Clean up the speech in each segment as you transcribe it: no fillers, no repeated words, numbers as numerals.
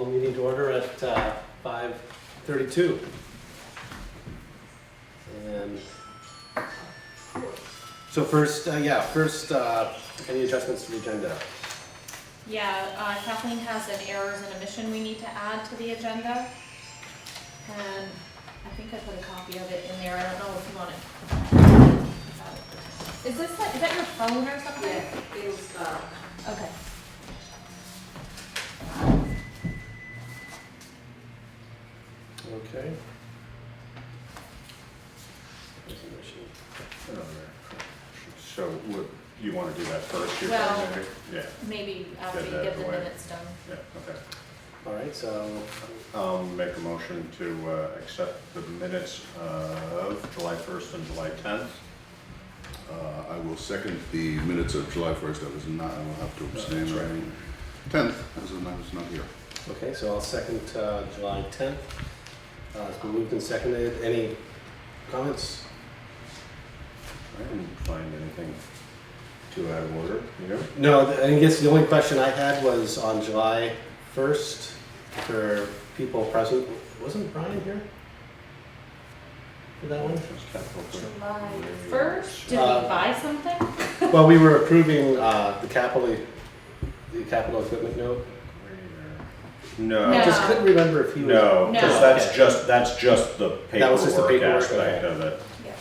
call the meeting to order at 5:32. And so first, any adjustments to the agenda? Yeah, Kathleen has an errors and omission we need to add to the agenda. And I think I put a copy of it in there. I don't know if you want it. Is that your phone or something? Yeah, it was, Okay. Okay. So you want to do that first? You're Well, saying, yeah, Maybe after Get you that get the away. minutes done. yeah, okay. All right, so I'll make a motion to accept the minutes of July 1st and July 10th. I will second the minutes of July 1st. I will have to abstain. That's right. Right. 10th, as in I was not here. okay, so I'll second July 10th. It's been moved and seconded. Any comments? I didn't find anything too out of order, you know? No, I guess the only question I had was on July 1st for people present. Wasn't Brian here for that one? July 1st? Did we buy something? Well, we were approving the capital equipment note. No. I just couldn't remember if he was. No, because No. that's just the That was just the paperwork paperwork, aspect okay. of it. Yeah.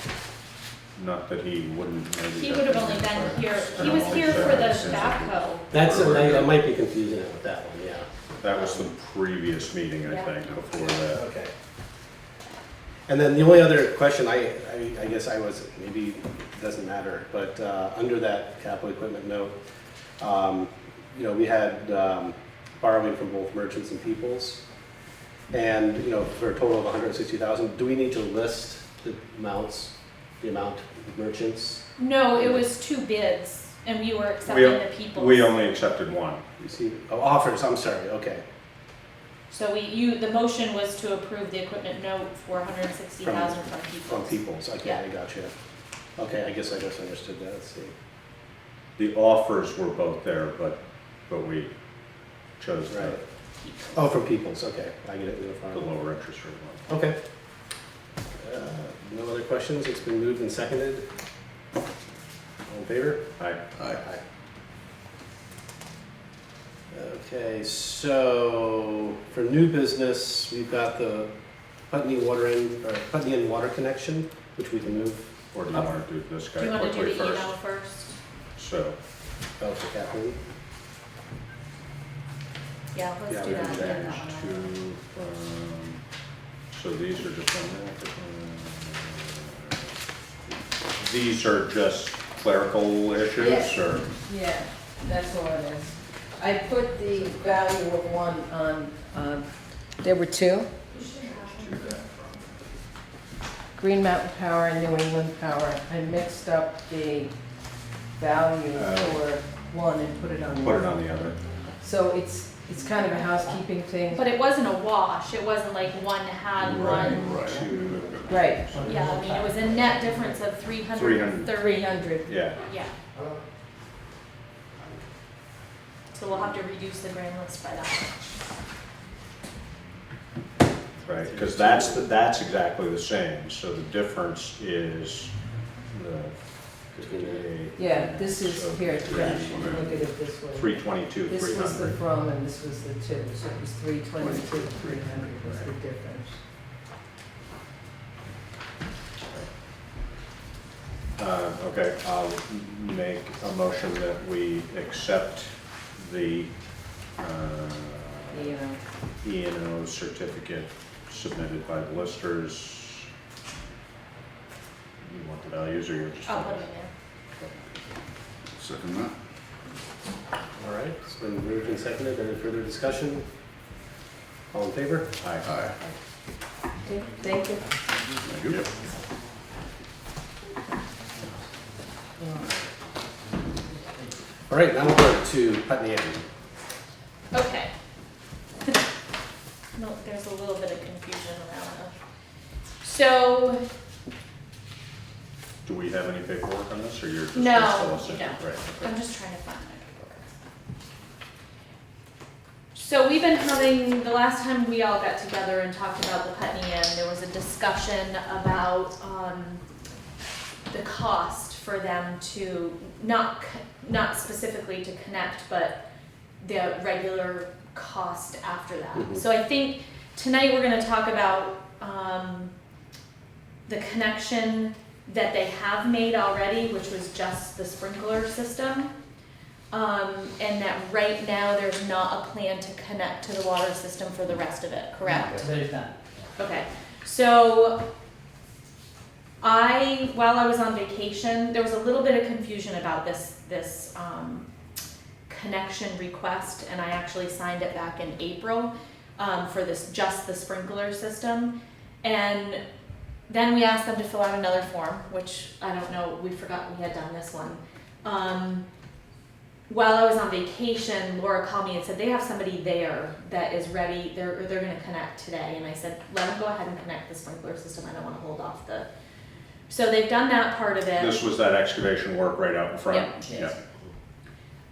Not that he wouldn't maybe. He would have only been here, he was here for the backhoe. I might be confusing it with that one, yeah. That was the previous meeting, I Yeah. think, before that. Okay. And then the only other question I guess I was, maybe it doesn't matter, but under that capital equipment note, we had borrowing from both merchants and peoples. And, for a total of 160,000, do we need to list the amount of merchants? No, it was 2 bids, and we were accepting the people's. We only accepted one. You see, offers, I'm sorry, okay. So the motion was to approve the equipment note for 160,000 from From people's. peoples, okay, Yeah. I got you. Okay, I guess I misunderstood that, let's see. The offers were both there, but we chose Right. Oh, from peoples, okay, I get it. the lower interest rate one. Okay. No other questions? It's been moved and seconded. All in favor? Aye. Aye. Okay, so for new business, we've got the Putney and water connection, which we can move. Or do you want to do this Do guy you want to do quickly the first? email first? So, Oh, for Kathleen. Yeah, Yeah, let's do we that. can then. change to, so these are just these are just clerical issues, Yes. or? yeah, that's all it is. I put the value of one on, there were 2. Green Mountain Power and New England Power. I mixed up the value for one and put it on the other. Put it on the other. So it's kind of a housekeeping thing. But it wasn't a wash, it wasn't like one had one. Right, Yeah, I mean, it was a net difference of 330. 300. Yeah, Yeah. So we'll have to reduce the grand list by that much. right, because that's exactly the same, so the difference is the 58. Yeah, this is, So here, three- yeah, look at it this way. 322, This was the 300. from and this was the to, so it was 322, 300 was the difference. Okay, I'll make a motion that we accept the You know, E&O certificate submitted by the listers. You want the values or you're just? I'll put it in there. Second that. All right, it's been moved and seconded. Any further discussion? All in favor? Aye. Aye. okay, thank you. Thank you. All right, now we're to Putney End. Okay. No, there's a little bit of confusion around that. So, Do we have any paperwork on this or you're just? No, just soliciting? you don't. Right, okay. I'm just trying to find my paperwork. So we've been having, the last time we all got together and talked about the Putney Inn, there was a discussion about, the cost for them to, not specifically to connect, but the regular cost after that. Mhm. So I think tonight we're gonna talk about, the connection that they have made already, which was just the sprinkler system. And that right now there's not a plan to connect to the water system for the rest of it, correct? There's not. Okay, so while I was on vacation, there was a little bit of confusion about this connection request, and I actually signed it back in April, for just the sprinkler system. And then we asked them to fill out another form, which I don't know, we forgot we had done this one. While I was on vacation, Laura called me and said they have somebody there that is ready, they're gonna connect today. And I said, let them go ahead and connect the sprinkler system, I don't wanna hold off so they've done that part of it. This was that excavation work right out in front? Yep.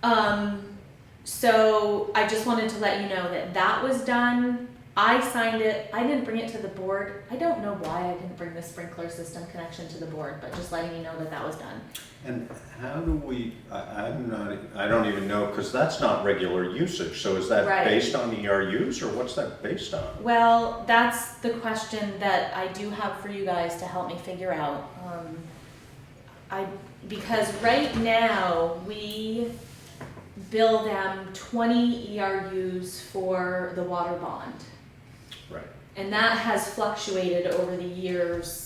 Yeah. So I just wanted to let you know that that was done. I signed it, I didn't bring it to the board. I don't know why I didn't bring the sprinkler system connection to the board, but just letting you know that that was done. And how do we, I don't even know, because that's not regular usage, so is that Right. based on ERUs, or what's that based on? Well, that's the question that I do have for you guys to help me figure out. Because right now, we bill them 20 ERUs for the water bond. Right. And that has fluctuated over the years.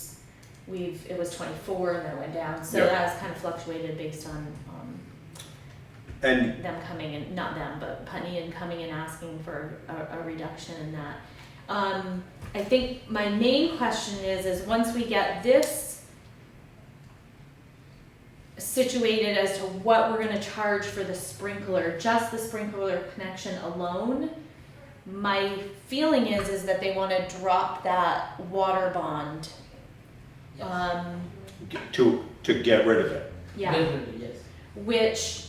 It was 24 and then it went down, so Yeah. that has kind of fluctuated based on And them coming in, not them, but Putney and coming and asking for a reduction in that. I think my main question is once we get this situated as to what we're gonna charge for the sprinkler, just the sprinkler connection alone, my feeling is that they wanna drop that water bond. to get rid of it, Yeah, Definitely, yes. which,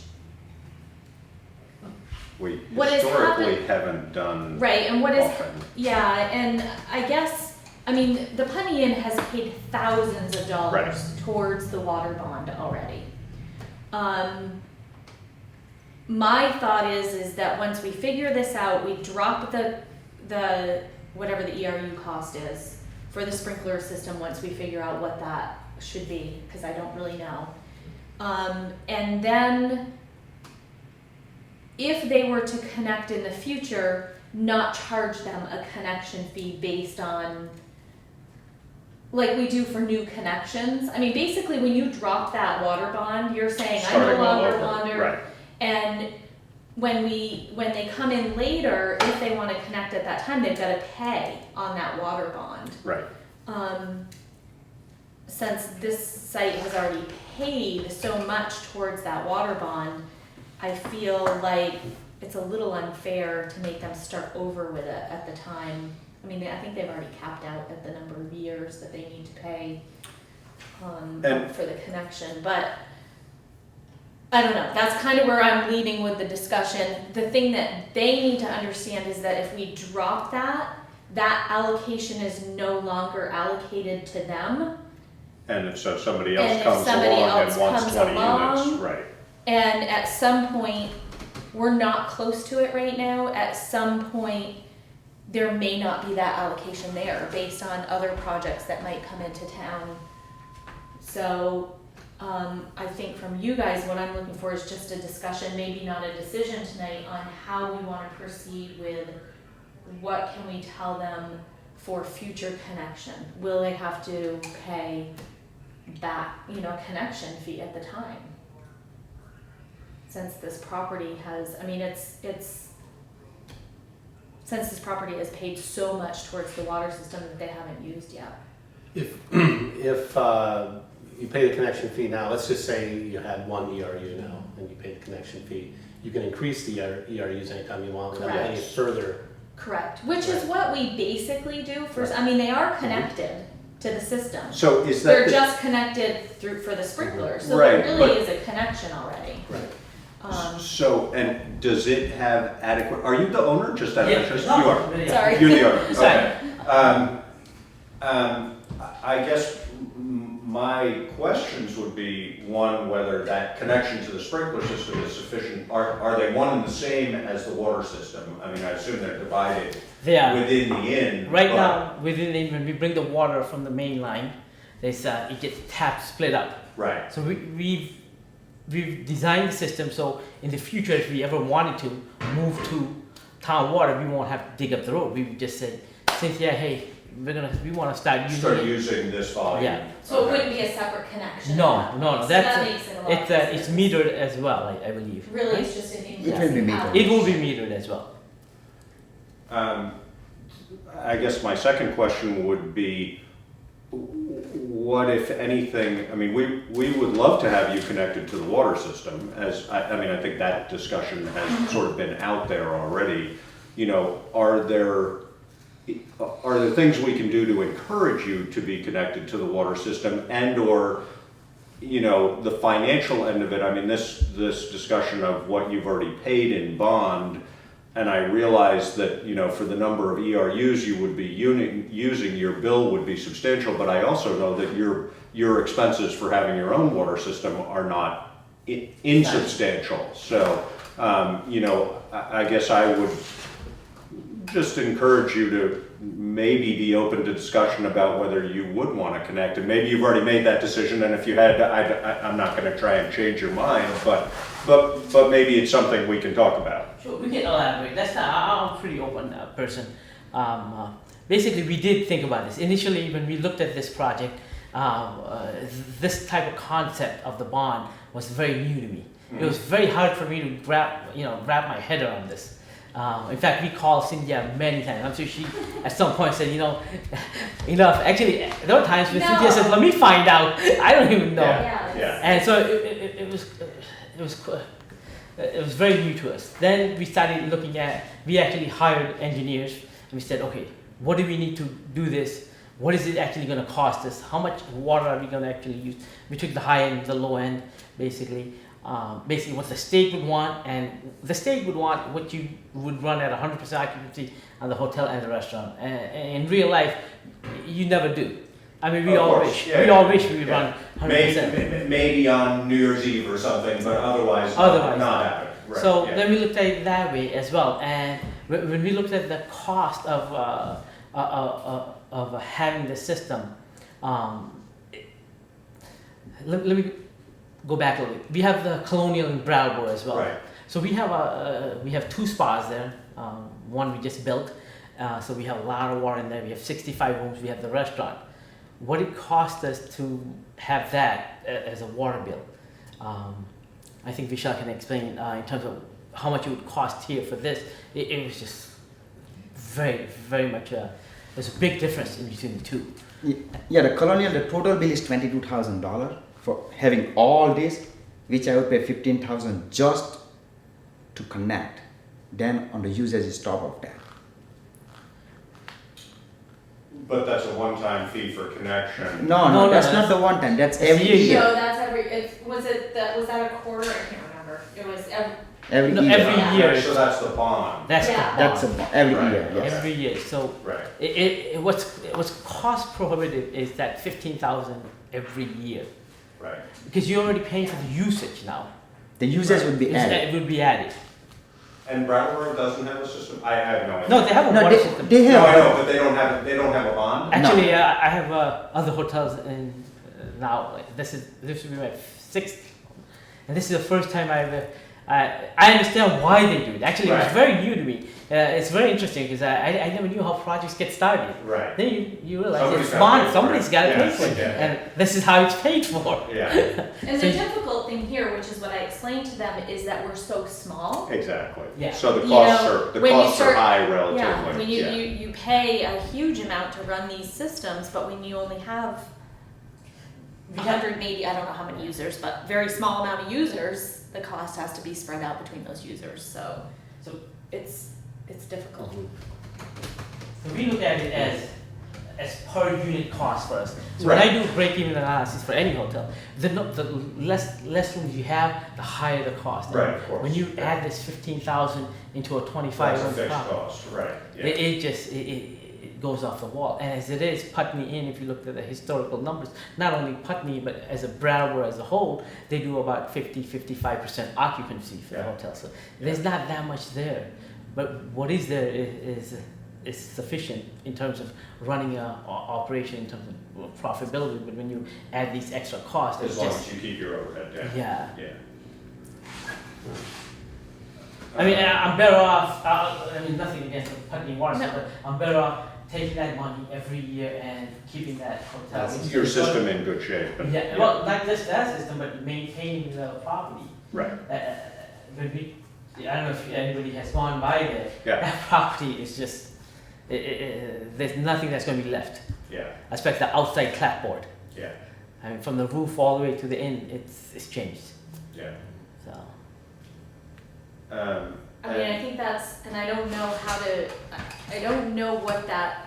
we What has historically haven't done right, and what is, often. yeah, and I guess, I mean, the Putney Inn has paid thousands of dollars Right. towards the water bond already. My thought is that once we figure this out, we drop the whatever the ERU cost is for the sprinkler system once we figure out what that should be, because I don't really know. And then if they were to connect in the future, not charge them a connection fee based on, like we do for new connections. I mean, basically, when you drop that water bond, you're saying, I Starting no all longer over. want to. Right. And when they come in later, if they want to connect at that time, they've got to pay on that water bond. Right. Since this site has already paid so much towards that water bond, I feel like it's a little unfair to make them start over with it at the time. I mean, I think they've already capped out at the number of years that they need to pay for the connection, but I don't know, that's kind of where I'm leading with the discussion. The thing that they need to understand is that if we drop that allocation is no longer allocated to them. And if so, somebody And else if comes somebody along else and wants comes 20 units, along, right. And at some point, we're not close to it right now, at some point, there may not be that allocation there based on other projects that might come into town. So, I think from you guys, what I'm looking for is just a discussion, maybe not a decision tonight, on how we wanna proceed with what can we tell them for future connection. Will they have to pay back, connection fee at the time? Since this property has, I mean, since this property has paid so much towards the water system that they haven't used yet. If you pay the connection fee now, let's just say you had one ERU now, and you paid the connection fee, you can increase the ERUs anytime you want without Correct. any further. Correct, which is Right. what we basically do for, I mean, they are connected to the system. So is They're that, just connected for the sprinkler, so Right, there but- really is a connection already. Right. So, and does it have adequate, are you the owner, just out of Yeah. interest? No, You are. yeah. Sorry. You're the owner, Sorry. okay. I guess my questions would be, one, whether that connection to the sprinkler system is sufficient. Are they one and the same as the water system? I mean, I assume they're divided They are. within the inn. Right but- now, within the, when we bring the water from the main line, there's it gets tapped, split up. Right, So we've designed the system so in the future, if we ever wanted to move to town water, we won't have to dig up the road. We just said, Cynthia, hey, we want to start using start it. using this volume. Yeah. So it Okay. wouldn't be a separate connection? No, at that no, point. So that's that a- makes it a lot It's easier. metered as well, I believe. Really, it's just an increase. It will be in metered. It will be metered as well. I guess my second question would be, what if anything, I mean, we would love to have you connected to the water system, as, I mean, I think that discussion has sort of been out there already. You know, are there things we can do to encourage you to be connected to the water system, and or, you know, the financial end of it? I mean, this discussion of what you've already paid in bond, and I realize that, you know, for the number of ERUs you would be using, your bill would be substantial, but I also know that your expenses for having your own water system are not insubstantial. So, you know, I guess I would just encourage you to maybe be open to discussion about whether you would want to connect, and maybe you've already made that decision, and if you had, I'm not going to try and change your mind, but maybe it's something we can talk about. Sure, we can elaborate. That's not, I'm a pretty open person. Basically, we did think about this. Initially, when we looked at this project, this type of concept of the bond was very new to me. It was very hard for me to wrap my head around this. In fact, we called Cynthia many times. I'm sure she, at some point, said, actually, there were times when No. Cynthia said, "Let me find out." I don't even know. Yeah. Yeah. And so it was very new to us. Then we started looking at, we actually hired engineers, and we said, okay, what do we need to do this? What is it actually going to cost us? How much water are we going to actually use? We took the high end, the low end, basically. Basically what the state would want, and the state would want what you would run at 100% occupancy on the hotel and the restaurant. And in real life, you never do. I mean, we Of all course, wish. yeah, We all yeah, wish we would yeah. run 100%. Maybe on New Year's Eve or something, but otherwise Otherwise not happen. Right, So yeah. then we looked at it that way as well. And when we looked at the cost of having the system, let me go back a little bit. We have the Colonial in Brattleboro as well. Right. So we have two spas there. One we just built, so we have a lot of water in there. We have 65 rooms. We have the restaurant. What it cost us to have that as a water bill, I think Vishal can explain in terms of how much it would cost here for this. It was just very, very much. There's a big difference in between the two. Yeah, the Colonial, the total bill is $22,000 for having all this, which I would pay $15,000 just to connect. Then on the usage is top of that. But that's a one-time fee for connection. No, that's that's- not the one time. That's It's every yearly. year. No, that's was that a quarter? I can't remember. It was Every No, year. every Yeah. year. So that's the bond. That's Yeah. the bond. That's every Right. year. Yes. Every year. So Right. what's cost prohibitive is that 15,000 every year, Right. because you're already paying for the usage now. The usage would be added. It would be added. And Brattleboro doesn't have a system? I have no idea. No, they have a No, water system. they No, I have. know, but they don't have a bond? Actually, I have other hotels in now. Like, this will be my 6th, and this is the first time I understand why they do it. Actually, it was Right. very new to me. It's very interesting because I never knew how projects get started. Right. Then you realize Somebody's it's gotta bond. pay for Somebody's it. got to Yeah, pay for it, yeah. and this is how it's paid for. Yeah, And So the you- difficult thing here, which is what I explained to them, is that we're so small. exactly. Yeah. So the You costs know, are, the when you costs are start- high Yeah, relatively. when you pay a huge amount to run these systems, but when you only have 180, I don't know how many users, but very small amount of users, the cost has to be spread out between those users. So it's difficult. So we look at it as as per unit cost for us. So when I do break-even analysis for any hotel, the less rooms you have, the higher the cost. And Right, of course. when you add this 15,000 into a 25 That's a room fixed property, cost, right, yeah. it goes off the wall. And as it is, Putney Inn, if you look at the historical numbers, not only Putney, but as a Brattleboro as a whole, they do about 55% occupancy for the Yeah. hotel. So there's not that much there. But what is there is sufficient in terms of running a operation, in terms of profitability. But when you add these extra costs, As it's long just, as you keep your overhead down. yeah. Yeah. I mean, I'm better off, I mean, nothing against the Putney Water System, No. but I'm better off taking that money every year and keeping that hotel. That's which Your is system in good shape. and- Yeah, well, not just that system, but maintaining the property. Right, When we, I don't know if anybody has gone by there. Yeah. That property is just, there's nothing that's going to be left, yeah, especially the outside clapboard. yeah, I mean, from the roof all the way to the inn, it's changed. yeah. So I mean, I think that's, and I don't know I don't know what that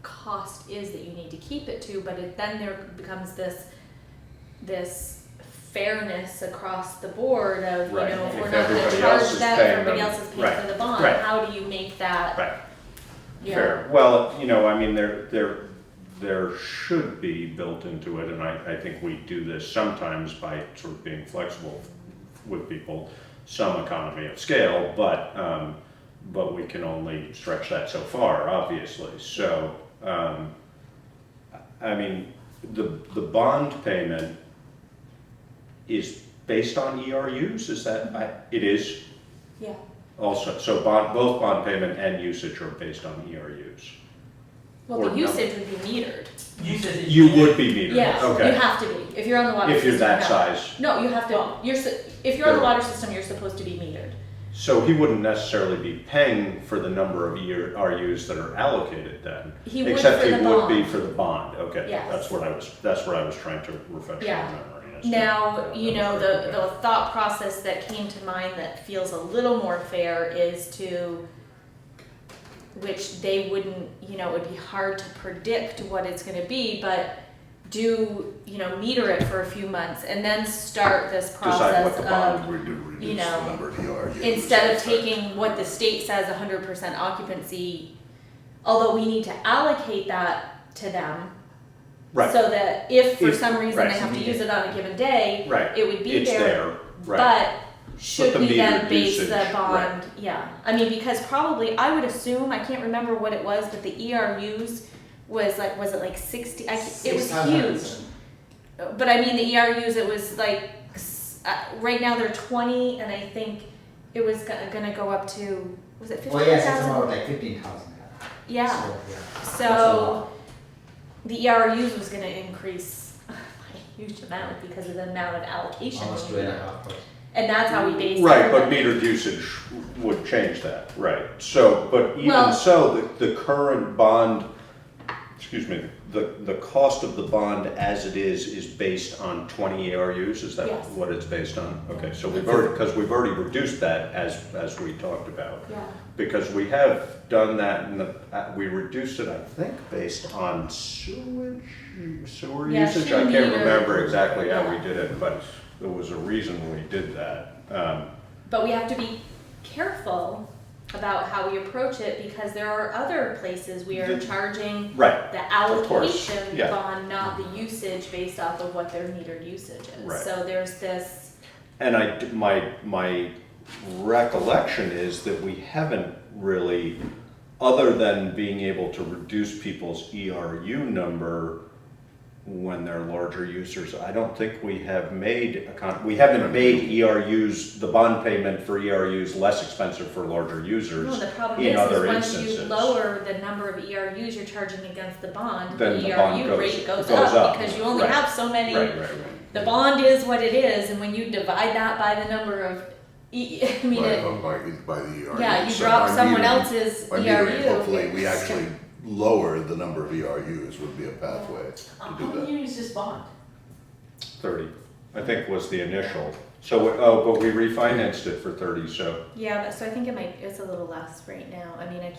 cost is that you need to keep it to, but then there becomes this fairness across the board of, Right. if If we're not gonna everybody else charge is that, paying everybody them. else is paying Right. for the bond, Right. how do you make that? Right. Yeah. Fair. Well, I mean, there should be built into it, and I think we do this sometimes by sort of being flexible with people, some economy of scale, but we can only stretch that so far, obviously. So, I mean, the bond payment is based on ERUs, is that, it is? Yeah. Also, so both bond payment and usage are based on ERUs. Well, Or the no. usage would be metered. You would be metered, Yeah, okay. you have to be, if you're on the water If system. you're that you have- size. No, you have to, if you're on the water system, you're supposed to be metered. So he wouldn't necessarily be paying for the number of RUs that are allocated then? He would Except for he the would be bond. for the bond, okay. Yes. That's what I was trying to refresh your Yeah. memory. as to- Now, that was the thought process that came to mind that feels a little more fair is to, which they wouldn't, it would be hard to predict what it's gonna be, but do, meter it for a few months and then start this Decide what process the bond of, would do, reduce you know, the number of ERUs. instead of taking what the state says 100% occupancy, although we need to allocate that to them, Right, so that if for If- some reason right. they have to use it on a given day, right. it would be It's there, right. But should the we then metered base usage, the bond? right. Yeah, I mean, because probably, I would assume, I can't remember what it was, but the ERUs was it like 60, it was huge. But I mean, the ERUs, it was like, right now they're 20, and I think it was gonna go up to, was it 15,000? Oh yes, it's about like 15,000. Yeah, So, yeah. That's a so lot. the ERUs was gonna increase by a huge amount because of the amount of allocation. Almost we need. 2.5%. And that's how we base it. Right, but metered usage would change that, right. So, but even Well- so, the current bond, the cost of the bond as it is based on 20 ERUs, is that Yes. what it's based on? Okay, so we've already reduced that as we talked about. Yeah, Because we have done that we reduced it, I think, based on sewer Yeah, usage. she I can't metered. remember exactly how we Yeah. did it, but there was a reason we did that. but we have to be careful about how we approach it because there are other places we are charging Right, the Of course, allocation yeah. bond, not the usage based off of what their metered usage is. Right. So there's this, and my recollection is that we haven't really, other than being able to reduce people's ERU number when they're larger users, I don't think we have we haven't made ERUs, the bond payment for ERUs less expensive for larger users. no, the problem in is other once you instances. lower the number of ERUs you're charging against the bond, Then the the bond ERU rate goes goes up up. because you only Right. have so many. Right. The bond is what it is, and when you divide that by the number of, I mean, By the ERU. yeah, you So drop by someone metering- else's By ERU. metering, hopefully, we actually lower the number of ERUs would be a pathway to How do many that. years is this bond? 30, I think was the initial. So, but we refinanced it for 30, so. Yeah, so I think it's a little less right now. I mean, I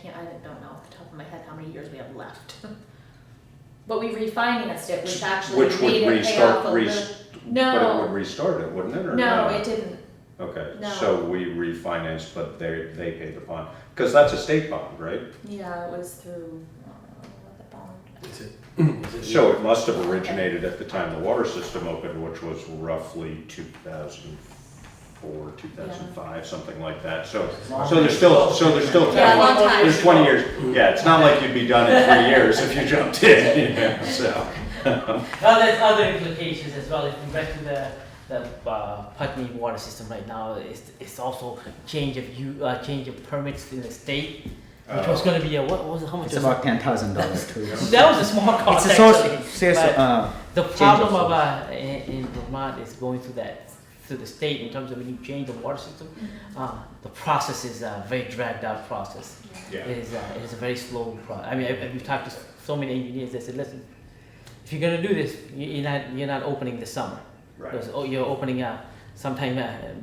don't know off the top of my head how many years we have left. But we refinanced it, which actually Which would made it pay off a little. but it would No, restart it, wouldn't it, or no, it didn't. Okay, No. so we refinanced, but they paid the bond, because that's a state bond, right? Yeah, it was through, the bond. Is it? So it must have originated at the time the water system opened, which was roughly 2004, 2005, something like that. So there's still, Yeah, a long time. there's 20 years. Yeah, it's not like you'd be done in 3 years if you jumped in, so. Well, there's other implications as well. If we went to the Putney water system right now, it's also change of permits in the state, which was going to be what was it? How much? It's was about $10,000 too. That was a small cost. It's a source, actually. says, But the change problem of in Vermont is going through the state in terms of when you change the water system. The process is a very dragged out process. Yeah. It is a very slow process. I mean, we've talked to so many engineers. They said, listen, if you're going to do this, you're not opening this summer. Right. Because, you're opening sometime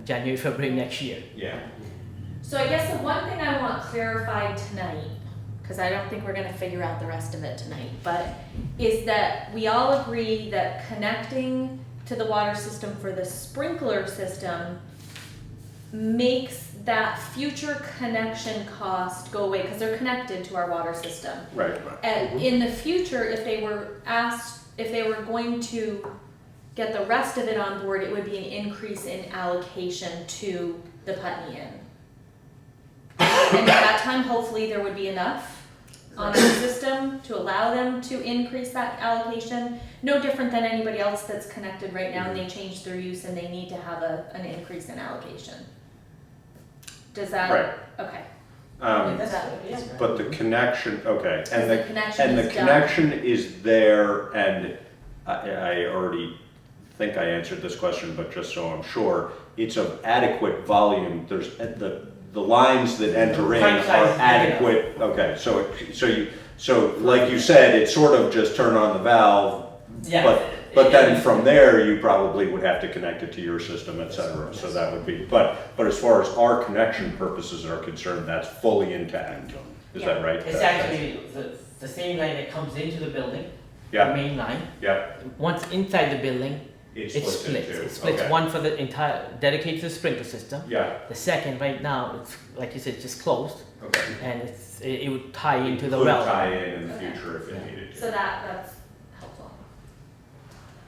January, February next year. Yeah. So I guess the one thing I want clarified tonight, because I don't think we're gonna figure out the rest of it tonight, but is that we all agree that connecting to the water system for the sprinkler system makes that future connection cost go away, because they're connected to our water system. Right. And in the future, if they were going to get the rest of it on board, it would be an increase in allocation to the Putney Inn. And at that time, hopefully there would be enough on the system to allow them to increase that allocation. No different than anybody else that's connected right now and they change their use and they need to have an increase in allocation. Does that? Right. Okay. That's that- yeah. But the connection, okay, Because the connection is done. connection is there, and I already think I answered this question, but just so I'm sure, it's of adequate volume. There's the lines that enter in Pipe size are is adequate. Okay, so like you said, it's sort of just turn on the valve. Yeah. But then from there, you probably would have to connect it to your system, et cetera. So that would be, but as far as our connection purposes are concerned, that's fully intact. Is that right? It's actually the same line that comes into the building, the Yeah, main line. yeah. Once inside the building, It it splits splits. into- It splits okay. one for the entire, dedicated to the sprinkler system. Yeah, The second, right now, it's, like you said, it's just closed, okay. and it would tie into the Could well. tie in the Okay. future if it needed So to. that's helpful.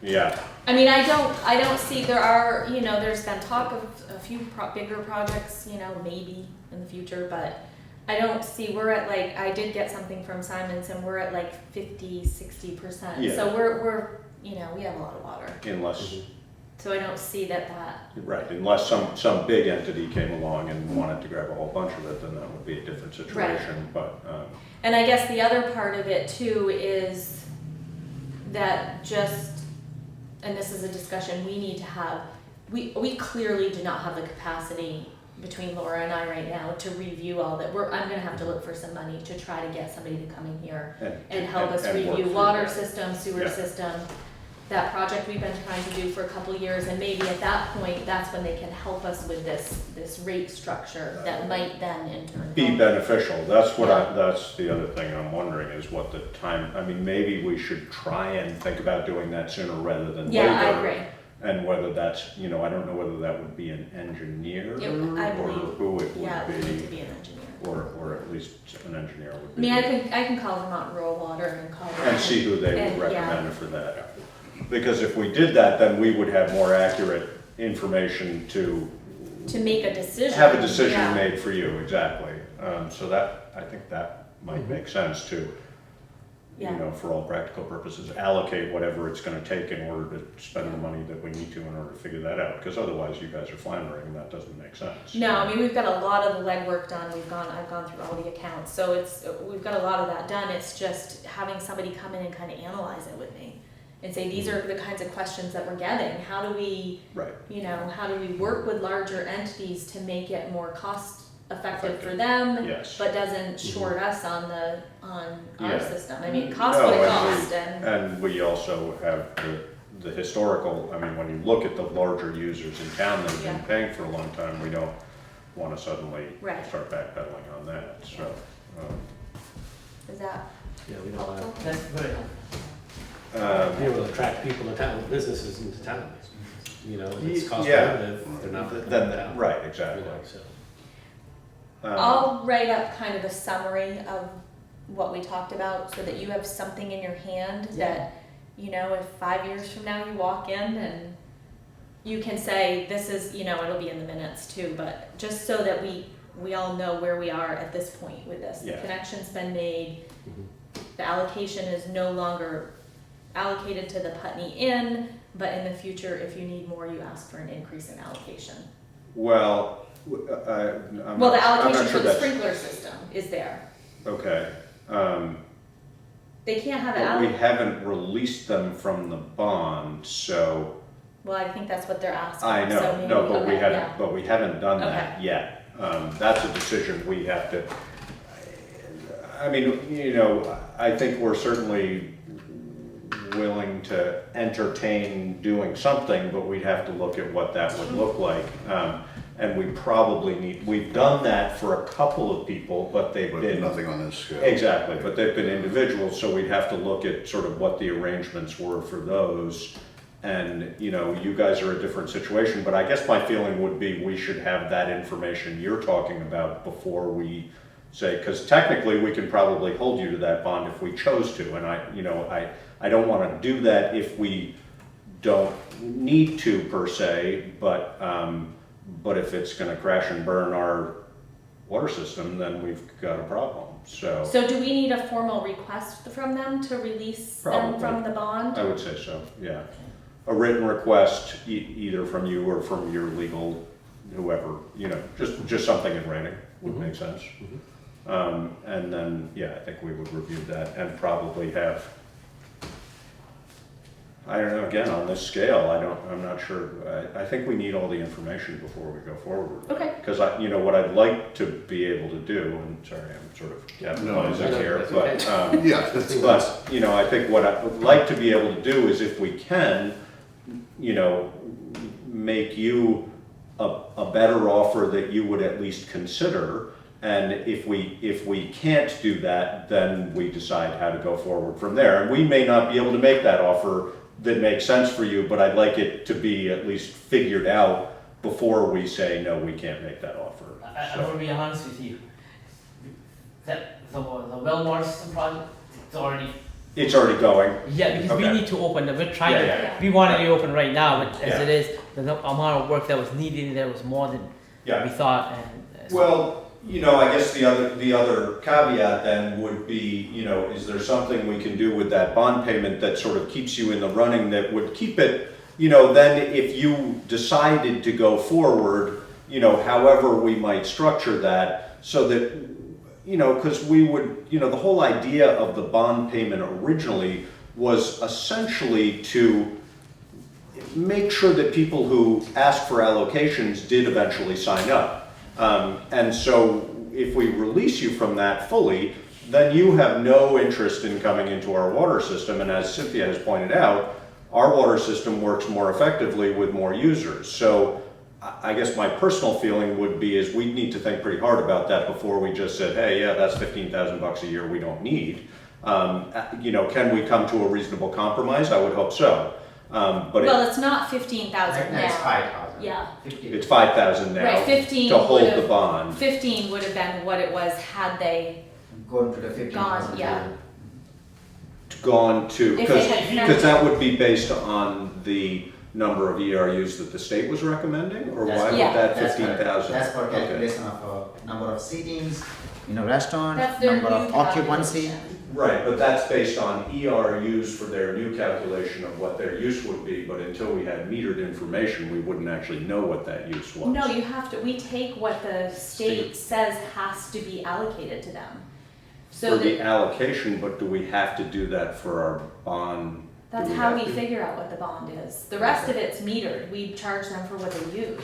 Yeah, I mean, I don't see, there's been talk of a few bigger projects, maybe in the future, but I don't see, we're at I did get something from Simons and we're at 50-60%. Yeah. So we're, we have a lot of water. unless, So I don't see that. right, unless some big entity came along and wanted to grab a whole bunch of it, then that would be a different situation, but, And I guess the other part of it too is that and this is a discussion we need to have, we clearly do not have the capacity between Laura and I right now to review all that. I'm gonna have to look for some money to try to get somebody to come in here and help us and work review through water that. system, sewer Yeah. system, that project we've been trying to do for a couple of years, and maybe at that point, that's when they can help us with this rate structure that might then in turn. be help. beneficial. That's that's the other thing I'm wondering is what the time, I mean, maybe we should try and think about doing that sooner rather than later. Yeah, I agree. And whether that's, I don't know whether that would be an engineer I or believe, who it yeah, it would need to would be, be an engineer. or at least an engineer would I be. mean, I can call Vermont Rural Water and call them. And see who they and, would yeah. recommend for that. Because if we did that, then we would have more accurate information to To make a decision. have a decision yeah. made for you, exactly. So that, I think that might make sense to, Yeah. for all practical purposes, allocate whatever it's gonna take in order to spend the money that we need to in order to figure that out. Because otherwise you guys are floundering and that doesn't make sense. No, I mean, we've got a lot of the legwork done. I've gone through all the accounts, so we've got a lot of that done. It's just having somebody come in and kind of analyze it with me and say, these are the kinds of questions that we're getting. How do we, Right, how do we work with larger entities to make it more cost effective for them, yes. but doesn't short us on our Yeah. system? I mean, it costs No, what it and costs, and And we also have the historical, I mean, when you look at the larger users in town that have been Yeah. paying for a long time, we don't want to suddenly Right. start backpedaling on that, so. is that Yeah, we don't have. helpful? That's very helpful. Be able to attract people to town, businesses into town. You know, if it's cost Yeah. prohibitive, they're not coming to Then, town. right, You exactly. know, so. I'll write up kind of a summary of what we talked about so that you have something in your hand that, you know, if 5 years from now you walk in and you can say, this is, you know, it'll be in the minutes too, but just so that we all know where we are at this point with this. The Yeah. connection's been made, Mhm. the allocation is no longer allocated to the Putney Inn, but in the future, if you need more, you ask for an increase in allocation. Well, I'm Well, the not- I'm not allocation sure for the that's- sprinkler system is there. Okay, They can't have it but we out, haven't released them from the bond, so well, I think that's what they're asking. I so know, maybe- no, but we okay, haven't, yeah. but we haven't done that Okay. yet. That's a decision we have to, I mean, you know, I think we're certainly willing to entertain doing something, but we'd have to look at what that would look like. And we probably need, we've done that for a couple of people, but they've But been. nothing on this scale. Exactly, but they've been individuals, so we'd have to look at sort of what the arrangements were for those. And, you know, you guys are a different situation, but I guess my feeling would be we should have that information you're talking about before we say, because technically we can probably hold you to that bond if we chose to. And I don't want to do that if we don't need to per se, but if it's going to crash and burn our water system, then we've got a problem, so. So do we need a formal request from them to release them Probably. from the bond? I would say so, yeah. A written request, either from you or from your legal, whoever, you know, just something in writing would make sense. And then, yeah, I think we would review that and probably have, I don't know, again, on this scale, I'm not sure, I think we need all the information before we go forward. Okay. Because what I'd like to be able to do, and sorry, I'm sort of capitalizing No, here, that's but, okay. Yeah, that's, but, you know, I think what I would like to be able to do is if we can, you know, make you a better offer that you would at least consider. And if we can't do that, then we decide how to go forward from there. And we may not be able to make that offer that makes sense for you, but I'd like it to be at least figured out before we say, no, we can't make that offer. I So- want to be honest with you. That the well water system project, It's already going. yeah, because Okay. we need to open. We're trying Yeah, to. yeah, yeah. We want to open right now, but as Yeah. it is, the amount of work that was needed there was more than Yeah. we thought. And so- Well, you know, I guess the other caveat then would be, you know, is there something we can do with that bond payment that sort of keeps you in the running, that would keep it, you know, then if you decided to go forward, you know, however we might structure that, so that, you know, because we would, you know, the whole idea of the bond payment originally was essentially to make sure that people who ask for allocations did eventually sign up. And so if we release you from that fully, then you have no interest in coming into our water system. And as Cynthia has pointed out, our water system works more effectively with more users. So I guess my personal feeling would be is we'd need to think pretty hard about that before we just said, hey, yeah, that's $15,000 a year we don't need. You know, can we come to a reasonable compromise? I would hope so. But Well, it's not 15,000 now. It's 5,000. Yeah, it's 5,000 now right, 15 to hold would've- the bond. 15 would have been what it was had they Going to the 15,000. yeah. Gone to, If they had because that would be based on the number of ERUs that the state was recommending, or why would Yeah. that That's for- 15,000? That's for Okay. calculation of number of seatings in a restaurant, That's their number new of occupancy. calculation. Right, but that's based on ERUs for their new calculation of what their use would be, but until we had metered information, we wouldn't actually know what that use was. No, you have to, we take what the state says has to be allocated to them. So For the that, allocation, but do we have to do that for our bond? Do that's how have we to? figure out what the bond is. The rest of it's metered, we charge them for what they use.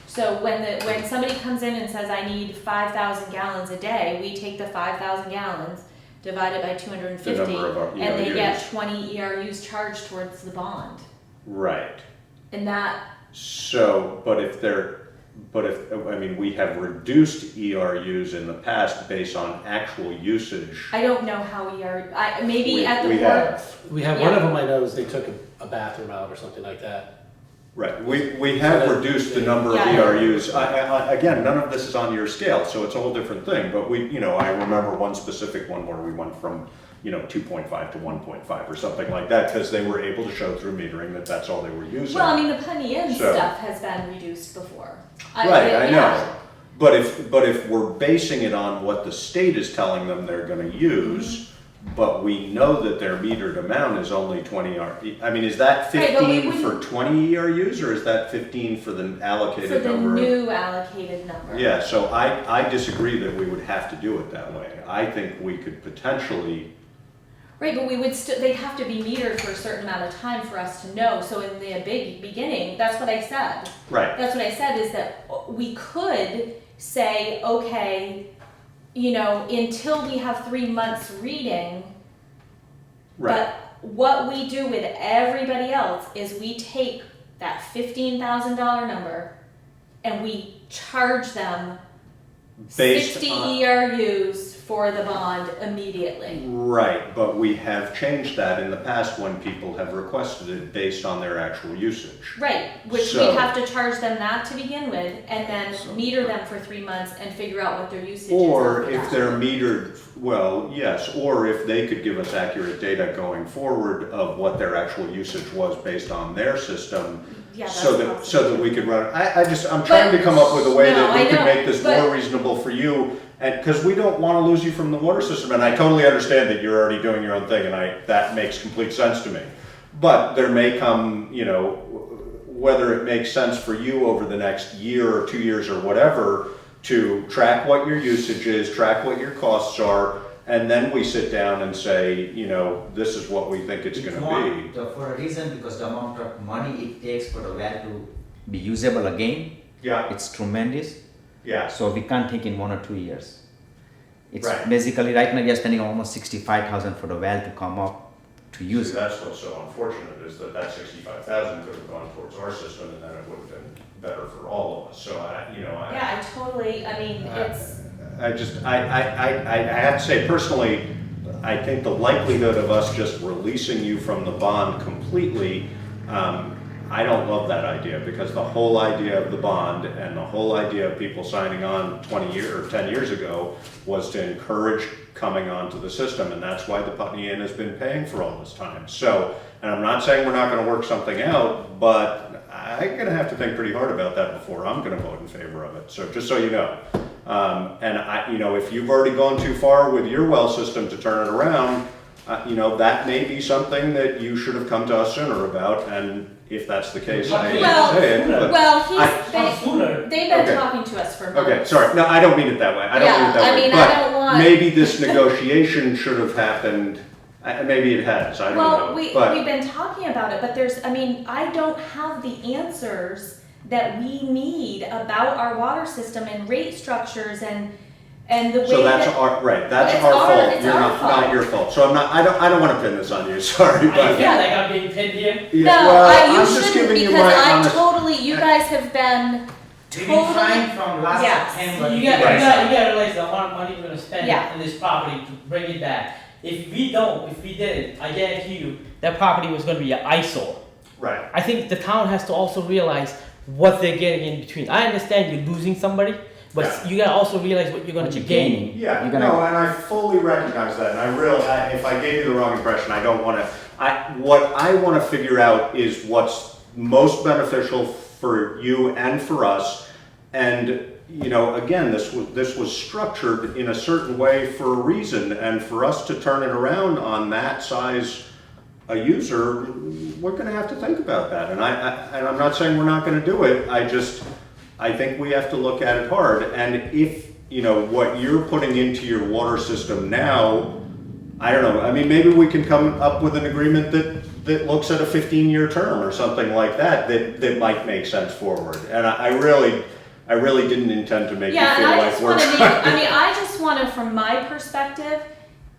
So when somebody comes in and says, I need 5,000 gallons a day, we take the 5,000 gallons, divide it by 250, The number of our and they get ERUs. 20 ERUs charged towards the bond. Right. And that, So, but if they're, But we have reduced ERUs in the past based on actual usage. I don't know how maybe at the we port. have. We have, one of them I know is they took a bathroom out or something like that. Right, we have reduced the number of Yeah. ERUs. Again, none of this is on your scale, so it's a whole different thing, but I remember one specific one where we went from, 2.5 to 1.5 or something like that, because they were able to show through metering that that's all they were using. Well, I mean, the Putney Inn So- stuff has been reduced before. Right, I yeah. know, but if we're basing it on what the state is telling them they're gonna use, but we know that their metered amount is only 20 is that Right, but we 15 for 20 ERUs, or is that 15 for the For allocated the number? new allocated number. Yeah, so I disagree that we would have to do it that way. I think we could potentially, Right, but we would they'd have to be metered for a certain amount of time for us to know. So in the beginning, that's what I said. right, That's what I said is that we could say, okay, until we have 3 months reading, right. but what we do with everybody else is we take that $15,000 number and we charge them Based 60 on- ERUs for the bond immediately. Right, but we have changed that in the past when people have requested it based on their actual usage. Right, which So- we'd have to charge them that to begin with, and then meter them for 3 months and figure out what their usage is. Or after if that. they're metered, well, yes, or if they could give us accurate data going forward of what their actual usage was based on their system, Yeah, that's so possible. that we could run. I'm trying to come up with a way no, that we I can know, make this but- more reasonable for you, and because we don't want to lose you from the water system, and I totally understand that you're already doing your own thing, and that makes complete sense to me. But there may come, whether it makes sense for you over the next year or 2 years or whatever, to track what your usage is, track what your costs are, and then we sit down and say, this is what we think it's going to be. For a reason, because the amount of money it takes for the well to be usable again, Yeah, it's tremendous. yeah. So we can't think in 1 or 2 years. It's Right. basically right now we are spending almost 65,000 for the well to come up to use See, it. that's what's so unfortunate, is that 65,000 could have gone towards our system, and then it would have been better for all of us. So Yeah, I totally, it's, I have to say personally, I think the likelihood of us just releasing you from the bond completely, I don't love that idea, because the whole idea of the bond and the whole idea of people signing on 20 years or 10 years ago was to encourage coming onto the system, and that's why the Putney Inn has been paying for all this time. So, and I'm not saying we're not going to work something out, but I'm going to have to think pretty hard about that before I'm going to vote in favor of it. So just so you know. And if you've already gone too far with your well system to turn it around, that may be something that you should have come to us sooner about. And if that's the case, I hate to say it, but- they've been Okay. talking to us for months. Okay, sorry. No, I don't mean it that way. I don't mean it that way. I don't want. Maybe this negotiation should have happened. Maybe it has. I don't know. We've But been talking about it, but I don't have the answers that we need about our water system and rate structures and the way so that's that. our right. That's It's our our- fault. it's You're our not fault. your fault. So I'm not. I don't want to pin this on you. Sorry, I feel but like I'm being pinned here. yeah, No, well, you I'm just shouldn't, giving you because my I honest. totally, you guys have been We've totally. been trying from last Yes. September. You got, Right. you got to realize the amount of money we're going to spend Yeah. on this property to bring it back. If we didn't, I guarantee you that property was going to be an eyesore. Right. I think the town has to also realize what they're getting in between. I understand you're losing somebody, but Yeah. you got to also realize what you're going What to you're be gaining. gaining. Yeah, You're gonna- no, and I fully recognize that, and if I gave you the wrong impression, I don't want to, what I want to figure out is what's most beneficial for you and for us, and, again, this was structured in a certain way for a reason, and for us to turn it around on that size a user, we're gonna have to think about that, and I'm not saying we're not gonna do it, I think we have to look at it hard, and if, what you're putting into your water system now, I don't know, maybe we can come up with an agreement that looks at a 15-year term or something like that might make sense forward, and I really didn't intend to make you Yeah, and feel I like just we're want to trying I just want to, from my perspective,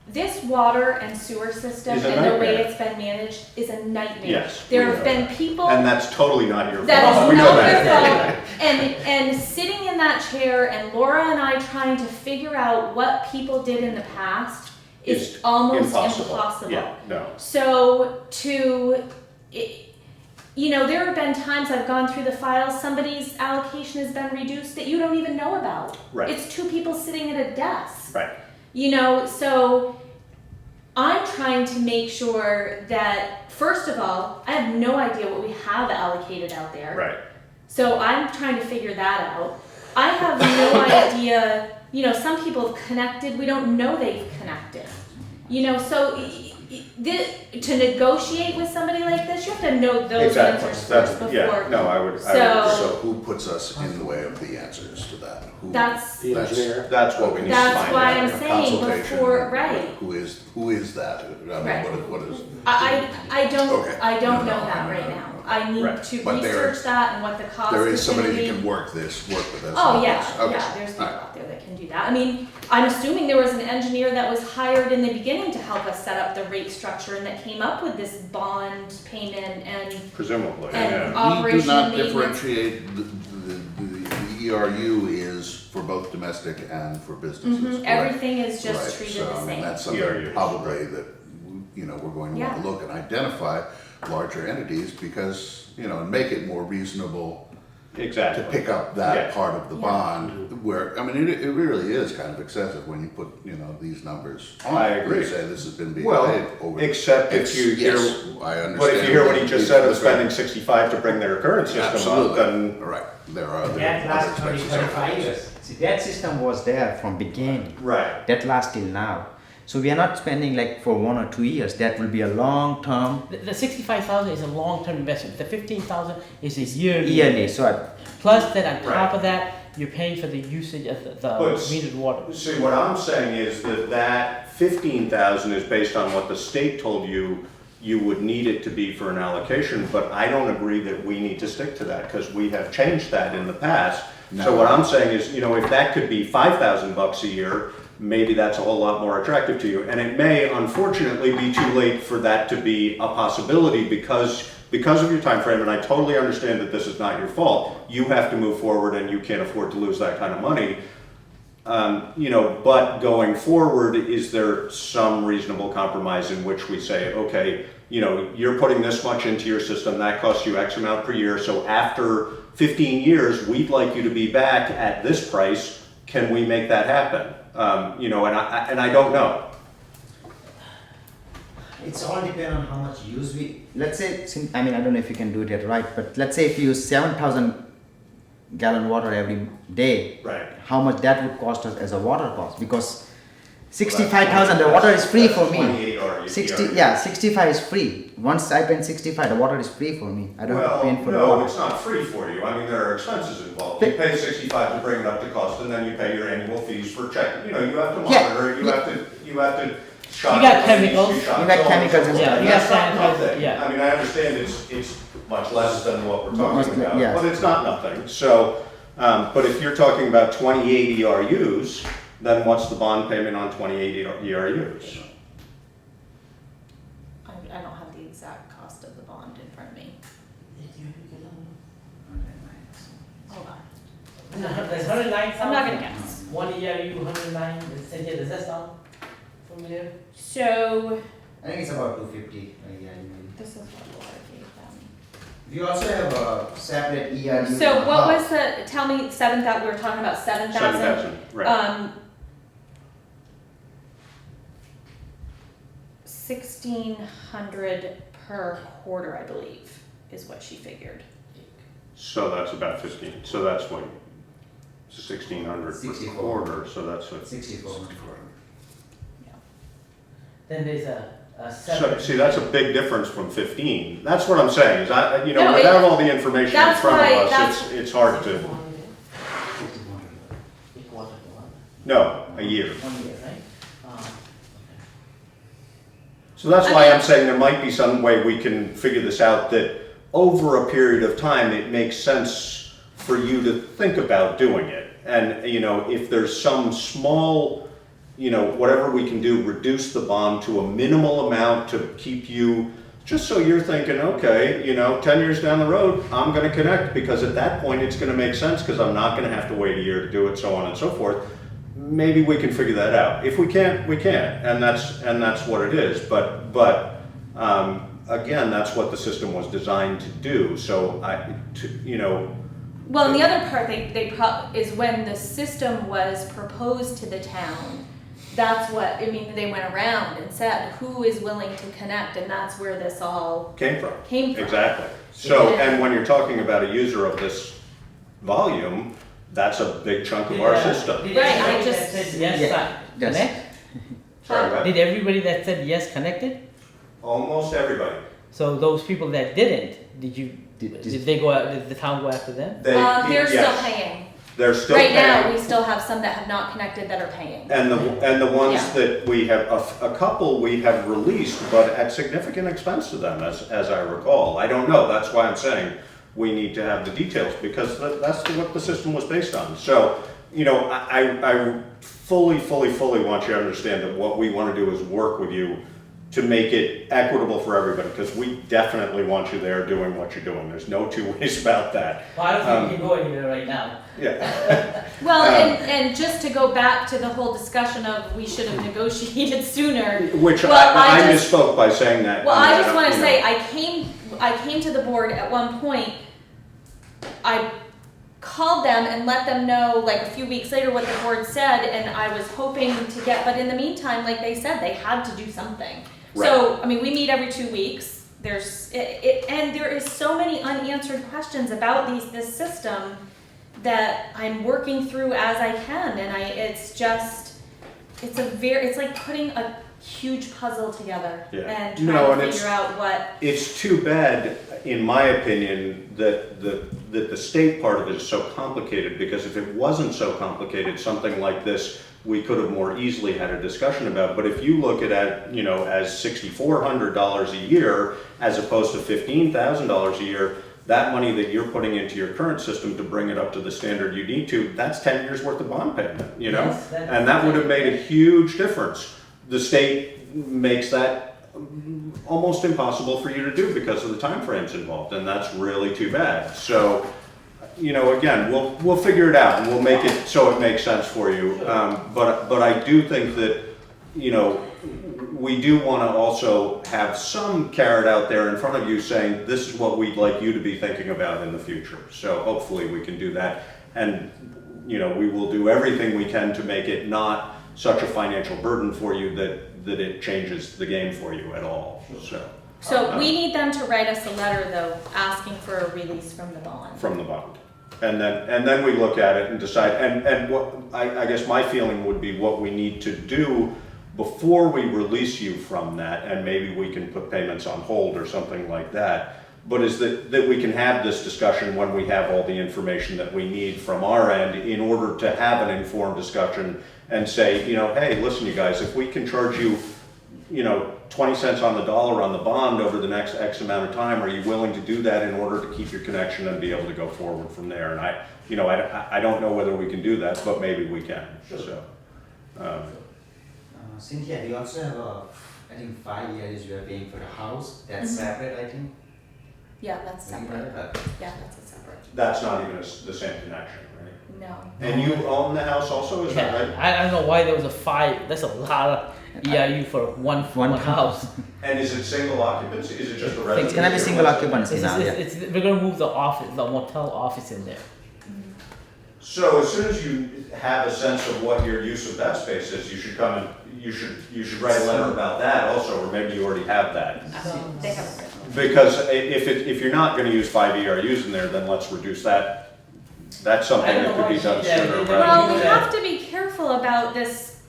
this water and sewer system Is a and the way nightmare. it's been managed is a nightmare. Yes, There we have know been that. people And that's totally not your fault. that We is know not their that. fault. And sitting in that chair and Laura and I trying to figure out what people did in the past is It's almost impossible. impossible. Yeah, no. So you know, there have been times I've gone through the files, somebody's allocation has been reduced that you don't even know about. Right. It's two people sitting at a desk. Right. You know, so I'm trying to make sure that, first of all, I have no idea what we have allocated out there. Right. So I'm trying to figure that out. I have no idea, you know, some people have connected, we don't know they've connected. You know, so to negotiate with somebody like this, you have to know those Exactly. answers That's, first before. yeah, no, I would So- agree. So who puts us in the way of the answers to that? Who- That's, The engineer. That's what we need to That's find why out. I'm a saying consultation, before, right. Who is that? I mean, Right. what is? I don't Okay. know No, that right now. I need Right. to But there- research that and what the cost There is is gonna somebody be. that can work with us. Oh, on yeah, this. Okay. yeah, there's people All right. out there that can do that. I mean, I'm assuming there was an engineer that was hired in the beginning to help us set up the rate structure and that came up with this bond payment and Presumably, And yeah. We do operation not and maintenance. differentiate, the ERU is for both domestic and for businesses, correct? everything is Right, just treated so, the I mean, same. that's something ERUs, probably that, you know, we're going to want Yeah. to look and identify larger entities because, you know, and make it more reasonable Exactly. to pick up Yeah. that part of the Yeah. bond where, I mean, it really is kind of excessive when you put, you know, these numbers on. I it. agree. You say this has been being Well, paid over. except if you hear, Yes, I understand. but if you hear what he just said of That's spending right. 65 to bring their current system up, Absolutely, then right, there are other That other lasts 20, expenses. 25 years. See, that system was there from beginning. right. That lasts till now. So we are not spending like for 1 or 2 years. That will be a long term, The 65,000 is a long-term investment. The 15,000 is a yearly. yearly. So Plus, then on top Right. of that, you're paying for the usage of the But metered water. See, what I'm saying is that 15,000 is based on what the state told you you would need it to be for an allocation, but I don't agree that we need to stick to that because we have changed that in the past. So No. what I'm saying is, you know, if that could be $5,000 a year, maybe that's a whole lot more attractive to you. And it may unfortunately be too late for that to be a possibility because of your time frame, and I totally understand that this is not your fault. You have to move forward and you can't afford to lose that kind of money. You know, but going forward, is there some reasonable compromise in which we say, okay, you know, you're putting this much into your system, that costs you X amount per year, so after 15 years, we'd like you to be back at this price, can we make that happen? You know, and I don't know. it's all depend on how much use we. Let's say, I mean, I don't know if you can do that right, but let's say if you use 7,000 gallon water every day, Right. how much that would cost us as a water cost? Because 65,000, the water is free for me. 28 RU. 65 is free. Once I pay 65, the water is free for me. I don't have to Well, pay for the no, water. it's not free for you. I mean, there are expenses involved. You pay 65 to bring it up to cost, and then you pay your annual fees for checking. You know, you have to Yeah. monitor it, you have to shot. You got it, chemicals. shot You got so on chemicals and so stuff. forth. You That's got not sanitizer, nothing. yeah. I mean, I understand it's much less than what we're talking Much le- about, yes. but it's not nothing. So, but if you're talking about 28 ERUs, then what's the bond payment on 28 ERUs? I don't have the exact cost of the bond in front of me. Hold on. There's 109,000. I'm not gonna guess. 1 ERU, 109. Does that sound familiar? So, I think it's about 250. this is what Laura gave them. We also have a separate ERU. So what was the, tell me, we were talking about 7,000? 7,000, right. 1,600 per quarter, I believe, is what she figured. So that's about 15, so that's what, 1,600 per 64. quarter, so that's what. 64. Then there's a So, separate. see, that's a big difference from 15. That's what I'm saying, is you know, No, without all the information in that's front why- of us, that's- it's hard to, no, a year. 1 year, right? Okay. So that's why I'm saying there might be some way we can figure this out, that over a period of time, it makes sense for you to think about doing it. And, you know, if there's some small whatever we can do, reduce the bond to a minimal amount to keep you, just so you're thinking, okay, 10 years down the road, I'm going to connect, because at that point it's going to make sense, because I'm not going to have to wait a year to do it, so on and so forth. Maybe we can figure that out. If we can't, we can't, and that's what it is. But again, that's what the system was designed to do. So Well, and the other part is when the system was proposed to the town, that's what, they went around and said, who is willing to connect, and that's where this all came from. Exactly. So, and when you're talking about a user of this volume, that's a big chunk of our system. Did Right, everybody I just- that said yes, Yeah, yes. connect? Sorry, what? Did everybody that said yes connected? Almost everybody. So those people that didn't, did they go out? Did the town go after them? they're still yes. paying. They're still Right paying. now, we still have some that have not connected that are paying. And the ones Yeah. that we have, a couple we have released, but at significant expense to them, as I recall. I don't know, that's why I'm saying we need to have the details, because that's what the system was based on. So, I fully want you to understand that what we want to do is work with you to make it equitable for everybody, because we definitely want you there doing what you're doing. There's no two ways about that. Well, I don't think we can go anywhere right now. Yeah. Well, and just to go back to the whole discussion of we should have negotiated sooner. Which Well, I I just- misspoke by saying that. Well, I just want to you know. say, I came to the board at one point, I called them and let them know, like a few weeks later, what the board said, and I was hoping to get, but in the meantime, like they said, they had to do something. So, we meet every 2 weeks, and there is so many unanswered questions about this system that I'm working through as I can, and it's like putting a huge puzzle together and trying to figure out what. It's too bad, in my opinion, that the state part of it is so complicated, because if it wasn't so complicated, something like this we could have more easily had a discussion about. But if you look at it, as $6,400 a year as opposed to $15,000 a year, that money that you're putting into your current system to bring it up to the standard you need to, that's 10 years worth of bond payment, Yes, and that would have made a huge difference. The state makes that almost impossible for you to do because of the time frames involved, and that's really too bad. So, again, we'll figure it out, and we'll make it so it makes sense for you. But I do think that, we do want to also have some carrot out there in front of you saying, this is what we'd like you to be thinking about in the future. So hopefully we can do that. And, we will do everything we can to make it not such a financial burden for you that it changes the game for you at all. So We need them to write us a letter, though, asking for a release from the bond. From the bond. And then we look at it and decide, and what, I guess my feeling would be what we need to do before we release you from that, and maybe we can put payments on hold or something like that, but is that we can have this discussion when we have all the information that we need from our end in order to have an informed discussion and say, hey, listen, you guys, if we can charge you, 20 cents on the dollar on the bond over the next X amount of time, are you willing to do that in order to keep your connection and be able to go forward from there? And I don't know whether we can do that, but maybe we can. So. Cynthia, we also have I think 5 years you are paying for the house. That's separate, I think. Yeah, that's separate. Okay. Yeah, that's a separate. That's not even the same connection, right? No. And you own the house also, is that right? I don't know why there was a 5. That's a lot of ERU for one house. And is it single occupancy? Is it just a residence? It's gonna be single occupancy now, yeah. We're gonna move the office, the motel office in there. So as soon as you have a sense of what your use of that space is, you should come and you should write a letter about that also, or maybe you already have that. They haven't. Because if you're not going to use 5 ERUs in there, then let's reduce that. That's something I don't that know could be why done she did sooner that. rather Well, than we later. have to be careful about this.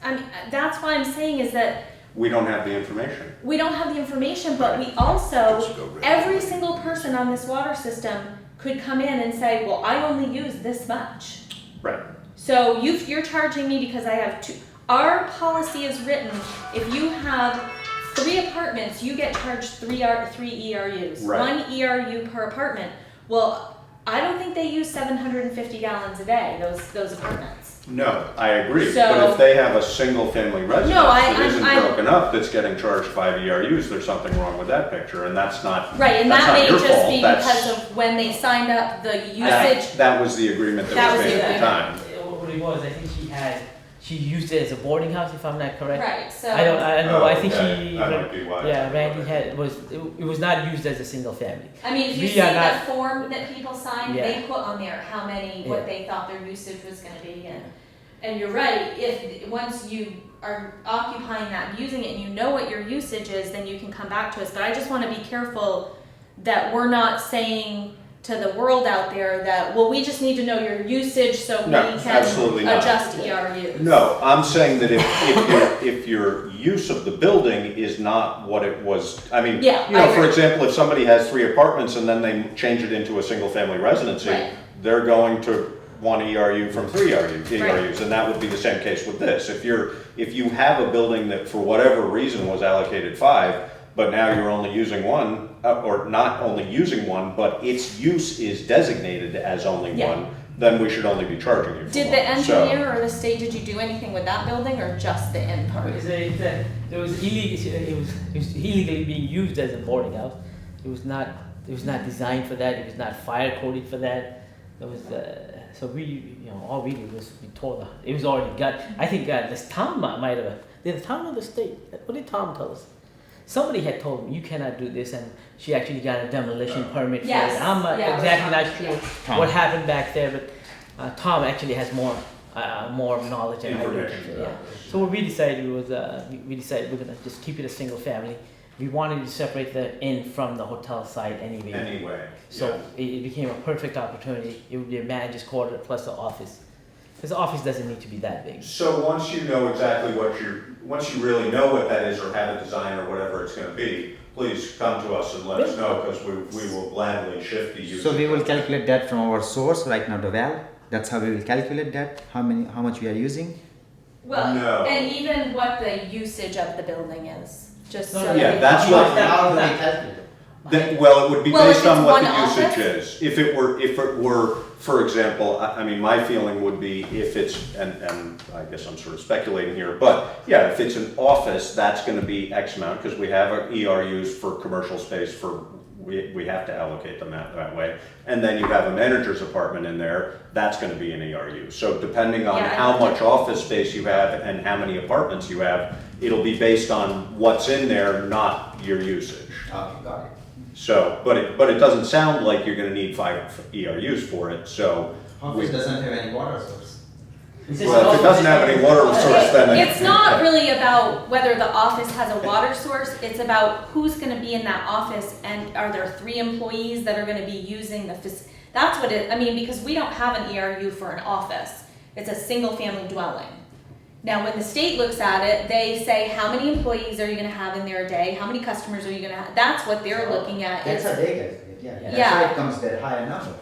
That's why I'm saying is that We don't have the information. we don't have the information, but we also, every single person on this water system could come in and say, well, I only use this much. Right. So you're charging me because I have 2. Our policy is written, if you have 3 apartments, you get charged 3 ERUs. Right. 1 ERU per apartment. Well, I don't think they use 750 gallons a day, those apartments. No, I agree, So- but if they have a single-family residence No, that isn't I'm- broken up, that's getting charged 5 ERUs, there's something wrong with that picture, and that's not, Right, and that's that not may your just fault, be that's- because of when they signed up the usage. that was the agreement That that was was made the at the time. What it was, I think she used it as a boarding house, if I'm not correct. Right, so. I don't know, I think Okay, she, that might be why. yeah, Randy it was not used as a single family. I mean, if you We see are the not- form that people sign, Yeah. they put on there how many, what Yeah. they thought their usage was gonna be, and you're right, if, once you are occupying that and using it and you know what your usage is, then you can come back to us, but I just wanna be careful that we're not saying to the world out there that, well, we just need to know your usage so we No, can absolutely not. adjust ERUs. No, I'm saying that if your use of the building is not what it was, I mean, Yeah, you I know, for agree. example, if somebody has 3 apartments and then they change it into a single-family residency, Right. they're going to want ERU from 3 ERUs, Right. and that would be the same case with this. If you have a building that for whatever reason was allocated 5, but now you're only using 1, or not only using 1, but its use is designated as only Yeah. 1, then we should only be charging you for Did 1. the So- engineer or the state, did you do anything with that building or just the end part? It was illegally being used as a boarding house. It was not designed for that, it was not fire coded for that. It was, so all we did was we told her, it was already got, I think this town might have, did the town or the state, what did Tom tell us? Somebody had told me, you cannot do this, and she actually got a demolition permit for it. Yes, I'm yeah, it was exactly Tom, not sure yeah. what happened back there, but Tom actually has more knowledge than I do. Information, Yeah. So what we decided was, we decided we're gonna just keep it a single family. We wanted to separate the inn from the hotel side anyway. Anyway, So it became a perfect opportunity. It would be a manager's quarter plus the office. Because the office doesn't need to be that big. So once you know exactly once you really know what that is or have a design or whatever it's gonna be, please come to us and let us know, because we will gladly shift the use. So we will calculate that from our source right now, the well. That's how we will calculate that. How much we are using. Well, No. and even what the usage of the building is, just No, so. no, Yeah, that- that's what, How do we calculate? well, it would be Well, if based on it's what one the usage office? is. If it were, for example, I mean, my feeling would be if it's, and I guess I'm sort of speculating here, but yeah, if it's an office, that's gonna be X amount, because we have our ERUs for commercial space we have to allocate them that way. And then you have a manager's apartment in there, that's gonna be an ERU. So depending on Yeah, I how think- much office space you have and how many apartments you have, it'll be based on what's in there, not your usage. Okay, got it. So, but it doesn't sound like you're gonna need 5 ERUs for it, so. Office doesn't have any water source. Well, if it doesn't have any water source, then. It's not really about whether the office has a water source, it's about who's gonna be in that office, and are there 3 employees that are gonna be using the that's what I mean, because we don't have an ERU for an office, it's a single-family dwelling. Now, when the state looks at it, they say, how many employees are you gonna have in there a day, how many customers are you gonna have, that's what they're looking at. That's is- how they calculate, yeah. That's Yeah. why it comes that higher number.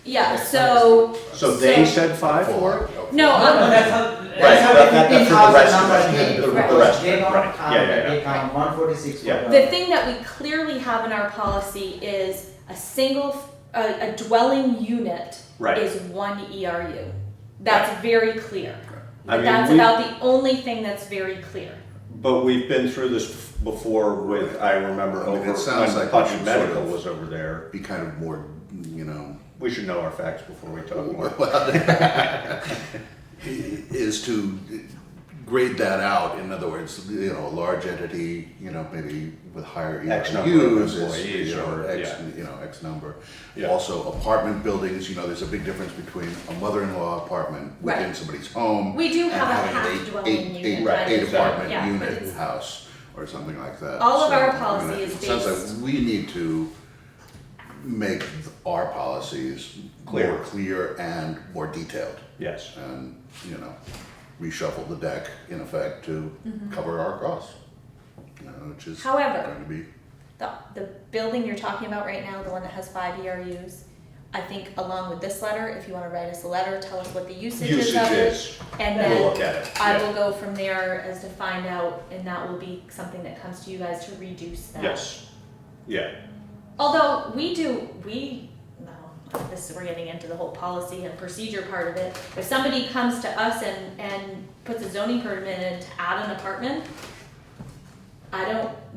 Yeah, so. So they said 5 for it? No, That's how. Right, That's how that- the that's for the 15,000 rest of number it. came. The Right. rest of They it, don't right. count, Yeah. they count 146 for Yeah. the thing that we clearly have in our policy is a dwelling unit Right. is 1 ERU. That's very clear. I mean, That's we- about the only thing that's very clear. But we've been through this before with, I remember I mean, over it sounds when like we Putney should sort Medical of- was over there. Be kind of more, you know, We should know our facts before we talk more. is to grade that out. In other words, you know, a large entity, you know, maybe with higher X number of ERUs is, employees you know, or- X, yeah. you know, X number. Yeah. Also, apartment buildings, you know, there's a big difference between a mother-in-law apartment within Right. somebody's home. We do and have a having an half dwelling unit. Right, eight exactly. apartment Yeah, but unit it's- house or something like that. All of So, our I mean, policy is it sounds based- like we need to make our policies more clear and more detailed. Yes. And, you know, reshuffle the deck in effect to cover our costs. You know, which is However- going to be, The building you're talking about right now, the one that has 5 ERUs, I think along with this letter, if you wanna write us a letter, tell us what the usage is Usage of it. is, And we'll then look at it. I yeah. will go from there as to find out, and that will be something that comes to you guys to reduce that. Yes, yeah. Although no, we're getting into the whole policy and procedure part of it. If somebody comes to us and puts a zoning permit in to add an apartment,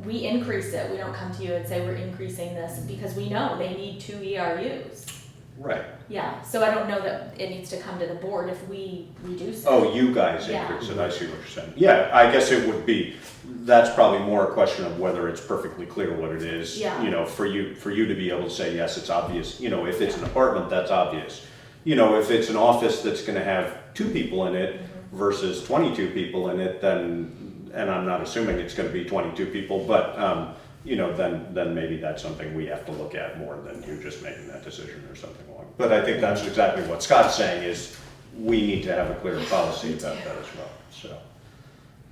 we increase it. We don't come to you and say we're increasing this because we know they need 2 ERUs. Right. Yeah, so I don't know that it needs to come to the board if we reduce it. Oh, you guys Yeah. increase it, I see what you're saying. Yeah, I guess it would be, that's probably more a question of whether it's perfectly clear what it is. Yeah. You know, for you to be able to say, yes, it's obvious, you know, if it's an apartment, that's obvious. You know, if it's an office that's gonna have 2 people in it versus 22 people in it, then, and I'm not assuming it's gonna be 22 people, but, you know, then maybe that's something we have to look at more than you just making that decision or something along. But I think that's exactly what Scott's saying is we need to have a clear policy about that as well.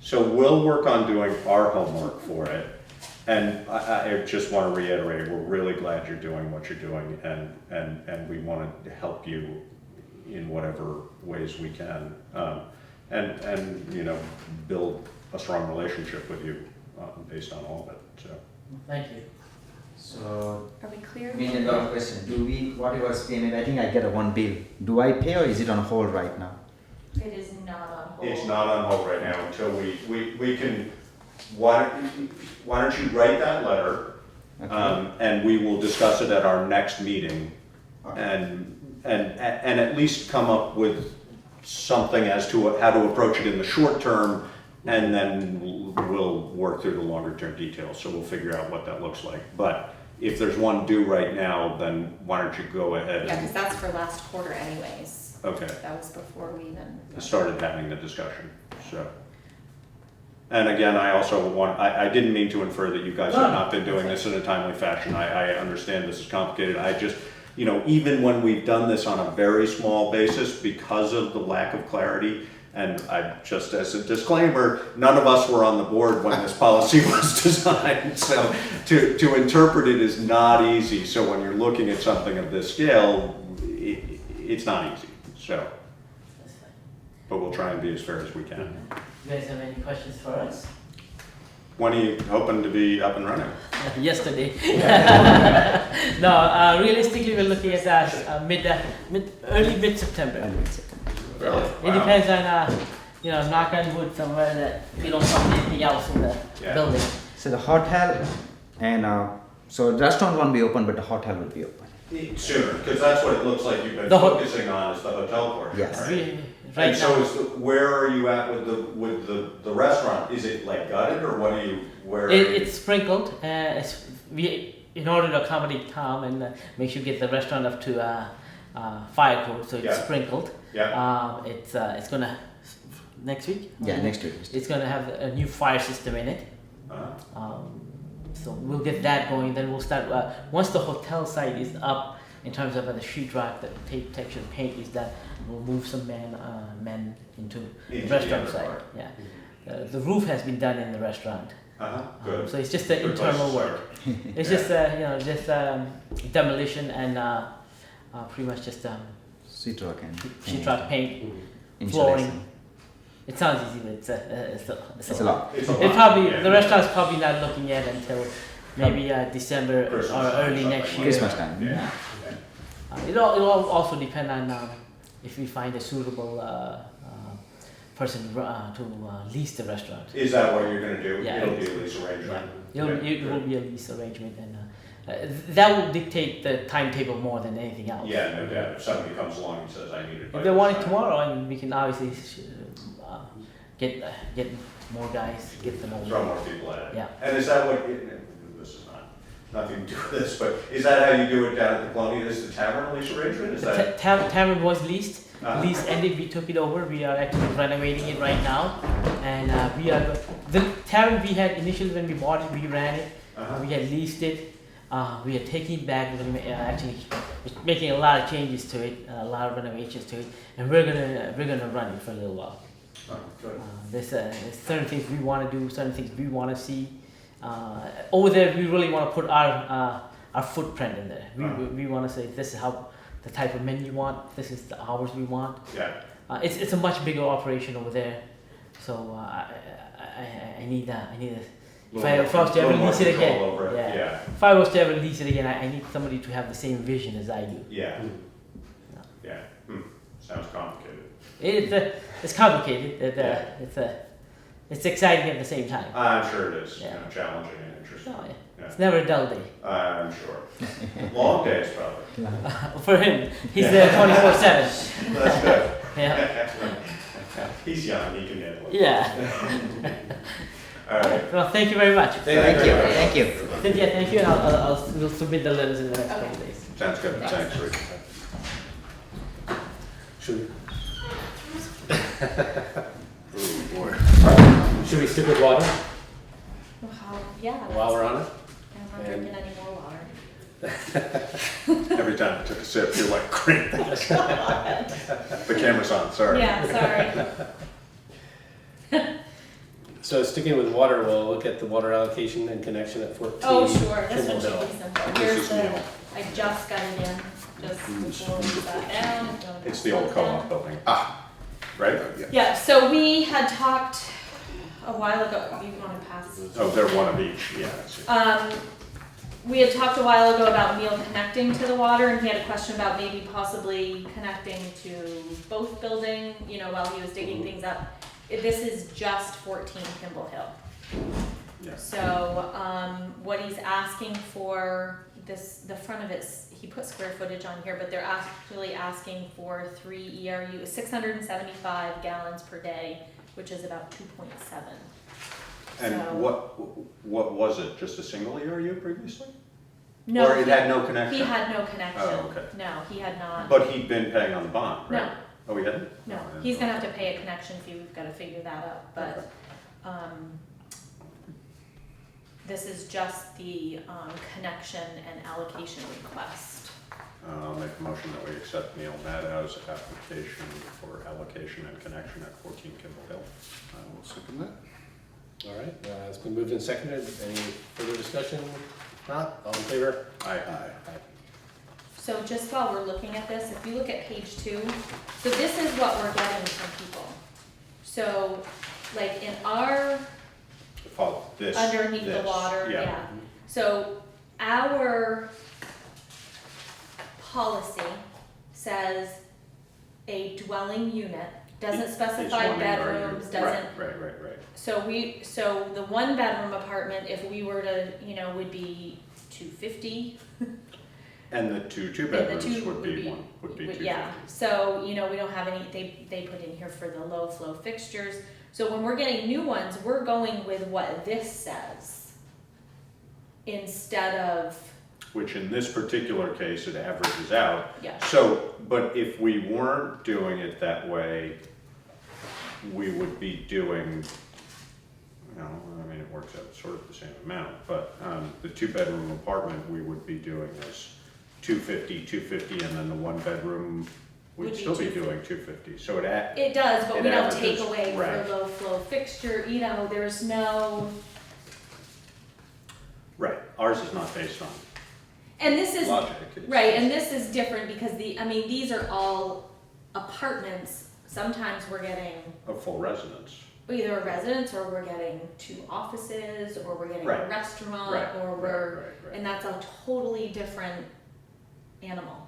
So we'll work on doing our homework for it. And I just want to reiterate, we're really glad you're doing what you're doing and we want to help you in whatever ways we can. And you know, build a strong relationship with you based on all of it, so. Thank you. So, Are we clear? million dollar question, whatever's payment, I think I get a one bill. Do I pay or is it on hold right now? It is not on hold. It's not on hold right now until we can, why don't you write that letter? Okay. And we will discuss it at our next meeting Okay. and at least come up with something as to how to approach it in the short term, and then we'll work through the longer term details, so we'll figure out what that looks like. But if there's one due right now, then why don't you go ahead Yeah, and, because that's for last quarter anyways. okay, That was before we even. started having the discussion, so. And again, I also I didn't mean to infer that you guys have not been doing this in a timely fashion. I understand this is complicated. I just, you know, even when we've done this on a very small basis because of the lack of clarity, and I just as a disclaimer, none of us were on the board when this policy was designed, so to interpret it is not easy. So when you're looking at something of this scale, it's not easy, so. That's fine. But we'll try and be as fair as we can. You guys have any questions for us? When are you hoping to be up and running? Yesterday. No, realistically, we're looking at early mid-September. Really? It depends on, you know, knock on wood somewhere that we don't find anything else in the Yeah. building. So the hotel and, so the restaurant won't be open, but the hotel will be open. Sooner, because that's what it looks like you've been The ho- focusing on is the hotel portion, Yes. right? Right And so now, where are you at with the restaurant? Is it like gutted or what are you, where? are you- it's sprinkled. In order to accommodate Tom and make sure you get the restaurant up to fire code, so it's Yeah. sprinkled. Yeah, It's gonna next week. Yeah, next week. It's gonna have a new fire system in it. So we'll get that going. Then we'll start once the hotel site is up in terms of the sheetrock, the tape texture, paint is done. We'll move some men into the Into restaurant the side. part. Yeah, the roof has been done in the restaurant. Good. So it's just the Good place internal to work. start. It's just just demolition and pretty much just Sheetrock and sheetrock paint, insulation. flooring. It sounds easy, but It's a lot. It's a It lot, probably yeah. the restaurant's probably not looking at until maybe December Christmas or time, early something next like year. Christmas time. Yeah. It'll also depend on if we find a suitable person to lease the restaurant. Is that what you're gonna do? Yeah. It'll be a lease arrangement? It will be a lease arrangement, and that will dictate the timetable more than anything else. Yeah, no doubt. If somebody comes along and says, I need it by If they want it this time." tomorrow, and we can obviously get more guys, get them over. Throw more people at it. Yeah. And is that what, this is nothing to do with this, but is that how you do it down at the Colonial? Is the tavern lease arrangement? Is The that? tavern was leased. Uh-huh. Lease ended. We took it over. We are actually renovating it right now, and the tavern we had initially when we bought it, we ran it. Uh-huh. We had leased it. We are taking it back. We're actually making a lot of changes to it, a lot of renovations to it, and we're gonna run it for a little while. Oh, good. There's certain things we want to do, certain things we want to see. Over there, we really want to put our footprint in there. We want to say this is how the type of menu we want. This is the hours we want. Yeah. It's a much bigger operation over there, so I need a If I was to ever little more lease it again, control over it, yeah. If I was to ever lease it again, I need somebody to have the same vision as I do. Yeah. Yeah. Sounds complicated. It's complicated. It's exciting at the same time. I'm sure it is. Yeah. Challenging and interesting. Oh, yeah. Yeah. It's never a dull day. I'm sure. Long days, probably. For him, he's there 24/7. That's good. Yeah. He's young. He can handle it. Yeah. All right. Well, thank you very much. Thank you. Cynthia, thank you, and we'll submit the letters in the next couple of days. Sounds good. Thanks, Rick. Should we, Oh, boy. should we stick with water Yeah. while we're on it? I'm not drinking any more water. Every time I took a sip, you're like, great. The camera's on, sorry. Yeah, sorry. So sticking with water, we'll look at the water allocation and connection at 14 Oh, sure, this Kimball one should Hill. be simple. This Here's is the, Neil. I just got it in, just before we sat down. It's the old co-op building. Right? Yeah, so we had talked a while ago, you wanna pass? Oh, they're one of each, yeah. I see. We had talked a while ago about Neil connecting to the water, and he had a question about maybe possibly connecting to both building, you know, while he was digging things up. This is just 14 Kimball Hill. Yeah. So, what he's asking for, the front of it, he put square footage on here, but they're actually asking for 3 ERU, 675 gallons per day, which is about 2.7. And So- what was it, just a single ERU previously? No, Or it had no connection? he had no connection. Oh, okay. No, he had not. But he'd been paying on the bond, right? No. Oh, he hadn't? No, Oh, I he's didn't gonna know. have to pay a connection fee, we've gotta figure that out, but, this is just the, connection and allocation request. I'll make a motion that we accept Neil Maddow's application for allocation and connection at 14 Kimball Hill. I will second that. All right, it's been moved and seconded. Any further discussion? Not, all in favor? Aye. Aye. So just while we're looking at this, if you look at page 2, so this is what we're getting from people. So, like in our, Follow this. underneath the this, water, yeah. So our policy says a dwelling unit, doesn't It's specify one ERU. bedrooms, doesn't. Right. So the 1 bedroom apartment, if we were to, you know, would be 250. And the two And the bedrooms two would be 250. Yeah, so, you know, we don't have any, they put in here for the low flow fixtures. So when we're getting new ones, we're going with what this says instead of, Which in this particular case, it averages out. yeah. So, but if we weren't doing it that way, we would be doing, you know, I mean, it works out sort of the same amount, but the 2-bedroom apartment, we would be doing as 250, and then the 1-bedroom Would would be still be 250. doing 250. So it It does, but It we don't take averages, away right. for low flow fixture, you know, there's no, right, ours is not based on and this is, logic. It's- right, and this is different because these are all apartments. Sometimes we're getting A full residence. either a residence, or we're getting 2 offices, or we're getting a Right. restaurant, Right, or we're, right. and that's a totally different animal.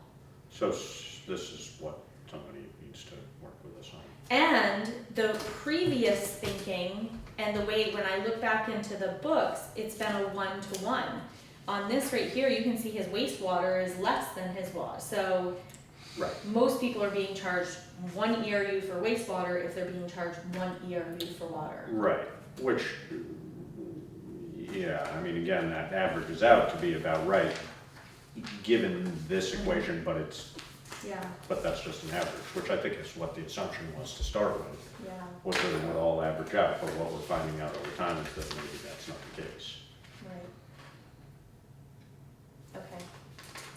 So this is what somebody needs to work with us on. And the previous thinking, and the way, when I look back into the books, it's been a 1-to-1. On this right here, you can see his wastewater is less than his water, so Right. most people are being charged 1 ERU for wastewater if they're being charged 1 ERU for water. Right, which, yeah, I mean, again, that averages out to be about right, given this equation, but Yeah, that's just an average, which I think is what the assumption was to start with, yeah. was that it would all average out, but what we're finding out over time is that maybe that's not the case. Right. Okay,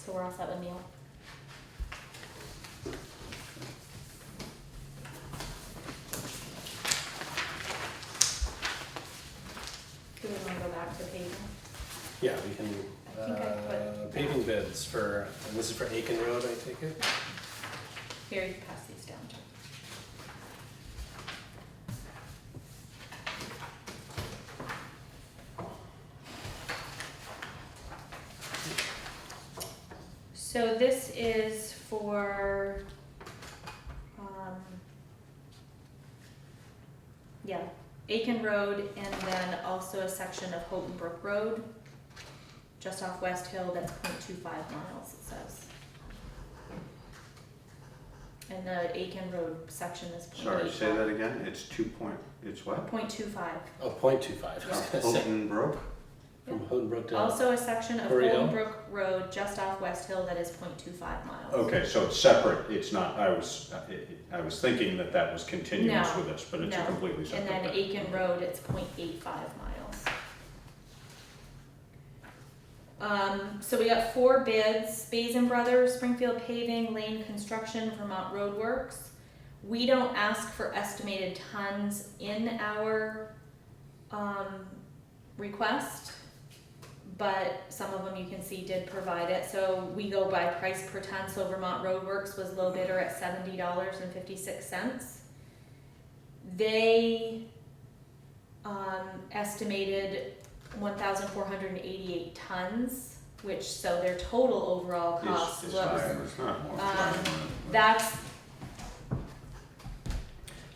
so we're all set with Neil? Do we wanna go back to paving? Yeah, we can, I think I put- paving bids for, and this is for Aiken Road, I take it? Here, you can pass these down too. So this is for, yeah, Aiken Road and then also a section of Houghton Brook Road, just off West Hill, that's 0.25 miles, it says. And the Aiken Road section is 0.85. Sorry, say that again, it's it's what? 0.25. Oh, 0.25, I was gonna say. Houghton Brook? From Houghton Brook to. Also a section of Hurry Houghton Hill? Brook Road, just off West Hill, that is 0.25 miles. Okay, so it's separate, it's not, I was thinking that was continuous No, with this, but it's a no. completely And separate then thing. Aiken Road, it's 0.85 miles. So we got 4 bids, Basin Brothers, Springfield Paving, Lane Construction, Vermont Roadworks. We don't ask for estimated tons in our, request, but some of them you can see did provide it. So we go by price per ton, so Vermont Roadworks was low bidder at $70.56. They, estimated 1,488 tons, which, so their total overall cost Is was, higher, it's not more. that's,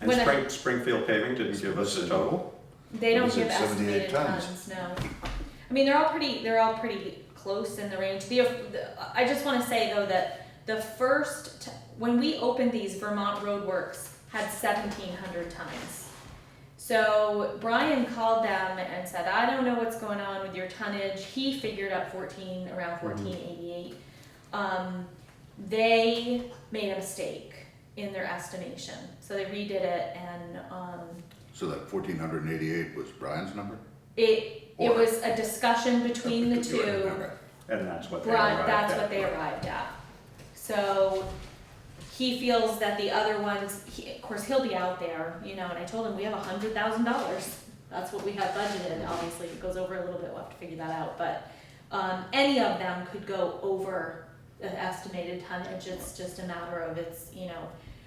And when I- Springfield Paving didn't give us a total? they don't Was it give 78 estimated tons? tons, no. I mean, they're all pretty close in the range. I just wanna say though that the first, when we opened these, Vermont Roadworks had 1,700 tons. So Brian called them and said, I don't know what's going on with your tonnage. He figured out around 1488. They made a mistake in their estimation. So they redid it and, So that 1,488 was Brian's number? it Or- was a discussion between the two. Okay. And that's what they Right, arrived that's at. what they arrived at. So he feels that the other ones, of course, he'll be out there, you know, and I told him we have $100,000. That's what we have budgeted. Obviously, if it goes over a little bit, we'll have to figure that out. But any of them could go over the estimated tonnage. It's just a matter of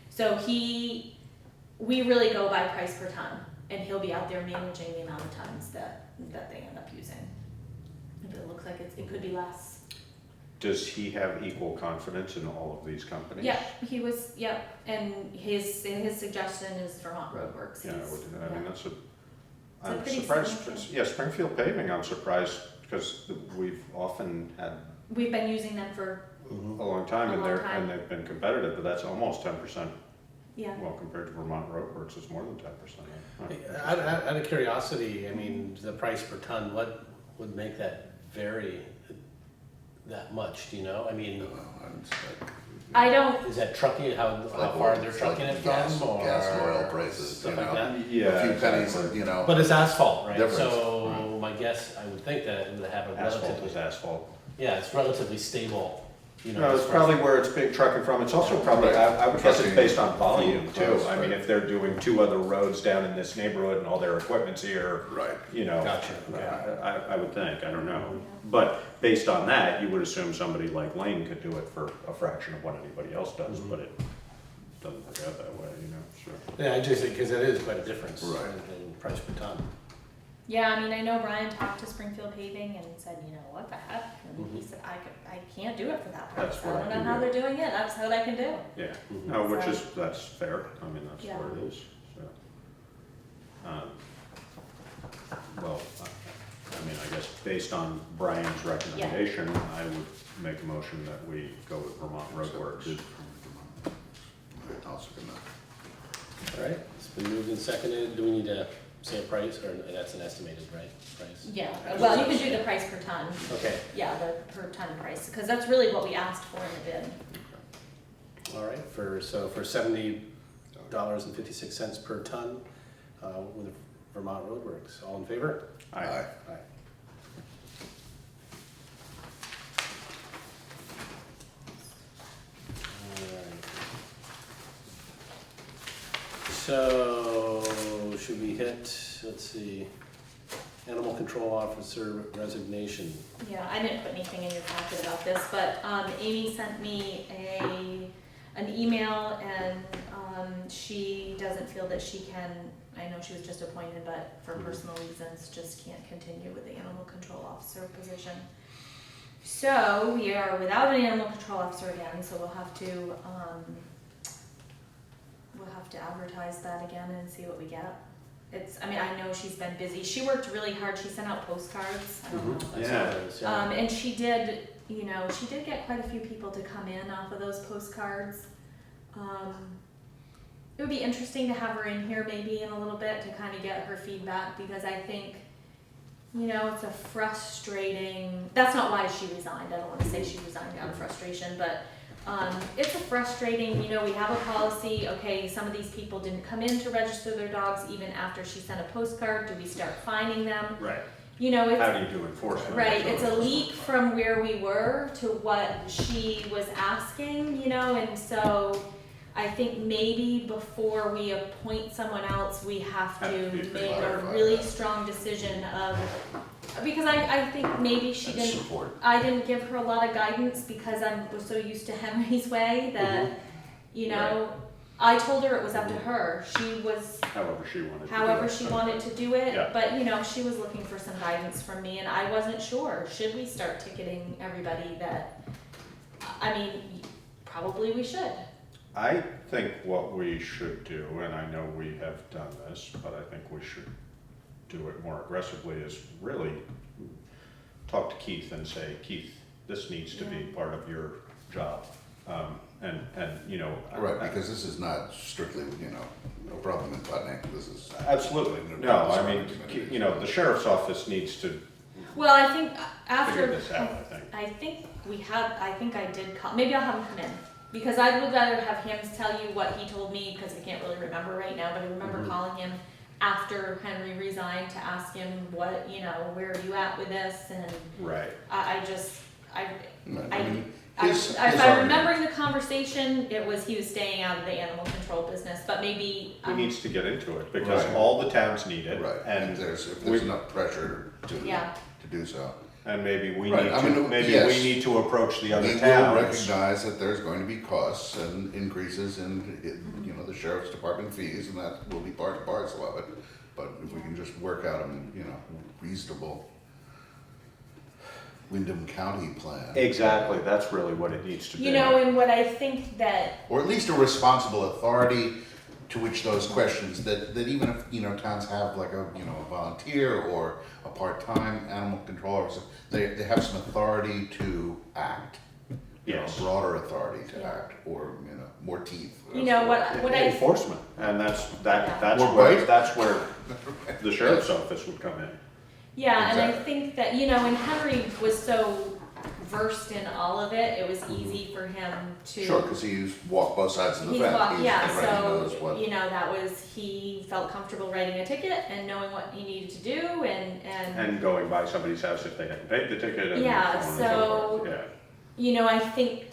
so we really go by price per ton, and he'll be out there managing the amount of tons that they end up using. If it looks like it could be less. Does he have equal confidence in all of these companies? Yeah, he was, and his suggestion is Vermont Roadworks. Yeah, I mean, that's I'm pretty surprised, significant. yeah, Springfield Paving, I'm surprised, because we've often had We've been using them for, a long time, A and long time. they've been competitive, but that's almost 10%. yeah. Well, compared to Vermont Roadworks, it's more than 10%. Out of curiosity, I mean, the price per ton, what would make that vary that much, do you know? I mean, I don't, is that trucking, how far they're trucking it gas, from, or? gas and oil prices, Stuff you like know? that? Yeah. A few pennies, you know. But it's asphalt, right? Difference, So my guess, I would think that it would have a Asphalt relatively, is asphalt. yeah, it's relatively stable, you know. No, as it's far as- probably where it's big trucking from. It's also probably, I would guess it's based on volume too. Trucking, I mean, if they're doing 2 other roads down in this neighborhood and all their equipment's here, Right. you know. Gotcha, okay. I would think, I don't know. But based on that, you would assume somebody like Lane could do it for a fraction of what anybody else does, but it doesn't work out that way, you know, sure. Yeah, I just think, because that is quite a difference Right. in price per ton. yeah, I mean, I know Brian talked to Springfield Paving and said, what the heck? And he said, I can't do it for that price. That's I what don't I know can how do. they're doing it. That's what I can do. Yeah, Mhm. no, that's fair. I mean, that's Yeah. what it is, so. Well, I mean, I guess based on Brian's recommendation, I would make a motion that we go with Vermont Roadworks. Bid from Vermont. I'll second that. All right, it's been moved and seconded. Do we need to say a price, or that's an estimated, right, price? Yeah, well, you can do the price per ton. Okay, Yeah, the per ton price, because that's really what we asked for in the bid. all right, for $70.56 per ton, with Vermont Roadworks. All in favor? Aye. Aye. Alright. So, should we hit, let's see, Animal Control Officer resignation? Yeah, I didn't put anything in your packet about this, but Amy sent me an email and she doesn't feel that she can, I know she was just appointed, but for personal reasons, just can't continue with the animal control officer position. So we are without an animal control officer again, so we'll have to advertise that again and see what we get. I mean, I know she's been busy. She worked really hard. She sent out postcards. I don't know. I saw those, yeah. And she did get quite a few people to come in off of those postcards. It would be interesting to have her in here maybe in a little bit to kind of get her feedback, because I think, it's a frustrating, that's not why she resigned. I don't want to say she resigned out of frustration, but it's a frustrating, we have a policy, okay, some of these people didn't come in to register their dogs even after she sent a postcard. Do we start fining them? Right. It's, how do you do enforcement? right, it's a leap from where we were to what she was asking, and so I think maybe before we appoint someone else, we have to make a really strong decision of, because I think maybe she And didn't, support. I didn't give her a lot of guidance because I was so used to Henry's way that, Right. I told her it was up to her. She was However she wanted to do it. however she wanted to do it, Yeah. but she was looking for some guidance from me, and I wasn't sure. Should we start ticketing everybody that, probably we should. I think what we should do, and I know we have done this, but I think we should do it more aggressively, is really talk to Keith and say, Keith, this needs to be part of your job. Right, because this is not strictly, no problem in Putney, this is. Absolutely, no, I mean, the sheriff's office needs to Well, I think after, figure this out, I think. I think I did call, maybe I'll have him come in. Because I would rather have him tell you what he told me, because I can't really remember right now, but I remember calling him after Henry resigned to ask him what, where are you at with this, and Right. if I'm remembering the conversation, it was he was staying out of the animal control business, but maybe. He needs to get into it, because Right. all the towns need it. Right, And if there's we- enough pressure to do so. And maybe we Right, need I to, mean, maybe yes. we need to approach the other We will towns. recognize that there's going to be costs and increases in, the sheriff's department fees, and that will be part and parcel of it. But if we can just work out a, reasonable Wyndham County plan. Exactly, that's really what it needs to be. And what I think that, Or at least a responsible authority to which those questions, that even if, towns have like a volunteer or a part-time animal control officer, they have some authority to act. Yes. Broader authority to Yeah. act, or, what teeth. what I. Enforcement, and that's Well, where, right. that's where the sheriff's office would come in. Yeah, and I Exactly. think that, and Henry was so versed in all of it, it was easy for him to. Sure, because he's walked both sides of the He's fence. walked, yeah, Right, he knows so, what- that was, he felt comfortable writing a ticket and knowing what he needed to do And going by somebody's house if they hadn't paid the ticket and Yeah, so on and so- forth. Yeah. I think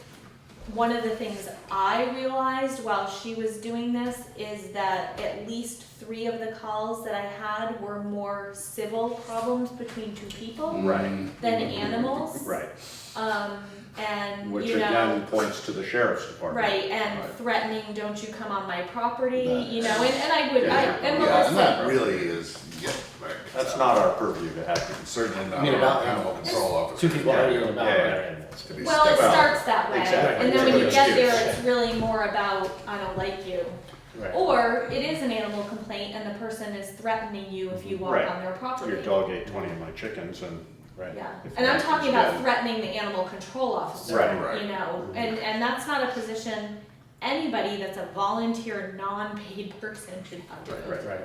one of the things I realized while she was doing this is that at least 3 of the calls that I had were more civil problems between 2 people Right. than animals. Right, And, which again points to the sheriff's department. right, and Right. threatening, don't you come on my property, That- and I would, Yeah. and Yeah, and Melissa, that really is, right. That's not our purview to have. Certainly not I mean, about- animal control officer. 2 people arguing about Yeah. their animals. To be well, it stepped out. starts that way, Exactly. and then when you get there, Excuse. it's really more about, I don't like you. Right. Or it is an animal complaint and the person is threatening you if you walk Right. on their property. Your dog ate 20 of my chickens and. Right. Yeah, If and I'm that talking is about bad. threatening the animal control officer, Right. Right. and that's not a position anybody that's a volunteer, non-paid person should have to go Right, to. right.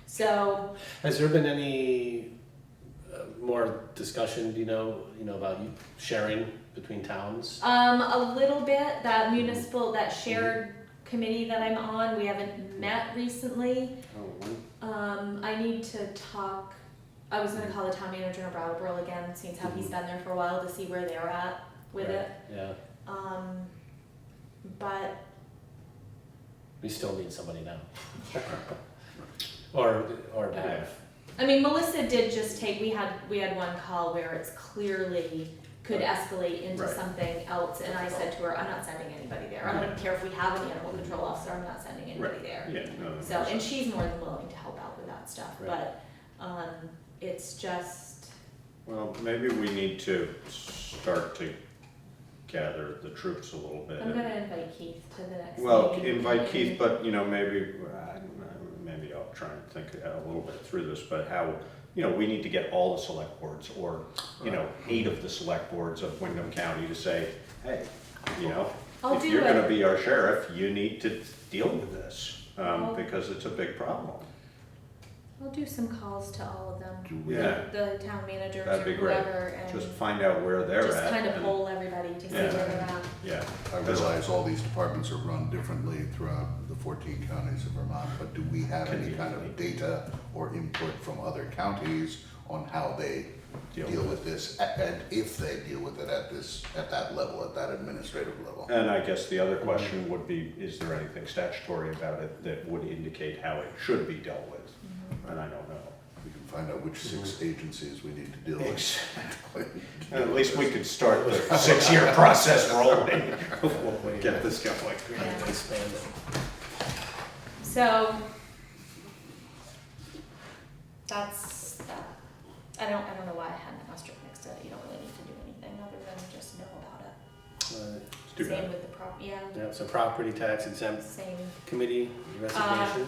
So, Has there been any more discussion, about sharing between towns? a little bit, that municipal, that shared committee that I'm on, we haven't met recently. I need to talk, I was gonna call the town manager in Brattleboro again, seeing how he's been there for a while, to see where they're at with Right. it. Yeah, But, we still need somebody now. Or Dave. I mean, Melissa did just take, we had one call where it's clearly could escalate into Right. something else, and I said to her, I'm not sending anybody there. I don't care if we have an animal control officer, I'm not sending anybody Right. there. Yeah, no, that So, makes and sense. she's more than willing to help out with that stuff, Right. but, it's just, Well, maybe we need to start to gather the troops a little bit. I'm gonna invite Keith to the next Well, meeting. invite Keith, but, you know, maybe I'll try and think a little bit through this, but how, you know, we need to get all the select boards, or, you know, 8 of the select boards of Wyndham County to say, hey, you know, I'll if do you're gonna it. be our sheriff, you need to deal with this, I'll- because it's a big problem. I'll do some calls to all of them. Do we- Yeah. The town managers That'd or be great. whoever, and Just find out where they're just at. kind of and- poll everybody to see Yeah. where they're at. Yeah. I realize all these departments are run differently throughout the 14 counties of Vermont, but do we have any kind of data or input from other counties on how they deal with this, and if they deal with it at that level, at that administrative level? And I guess the other question would be, is there anything statutory about it that would indicate how it should be dealt with? Mm-hmm. And I don't know. We can find out which 6 agencies we need to deal with. Exactly. And at least we could start the 6-year process rolling before we get this going. Yeah. Expand it. So that's that. I don't know why I had an asterisk next to it. You don't really need to do anything other than just know about it. Let's do Same that. with the yeah, Yeah, so property tax exempt same. committee, resignation.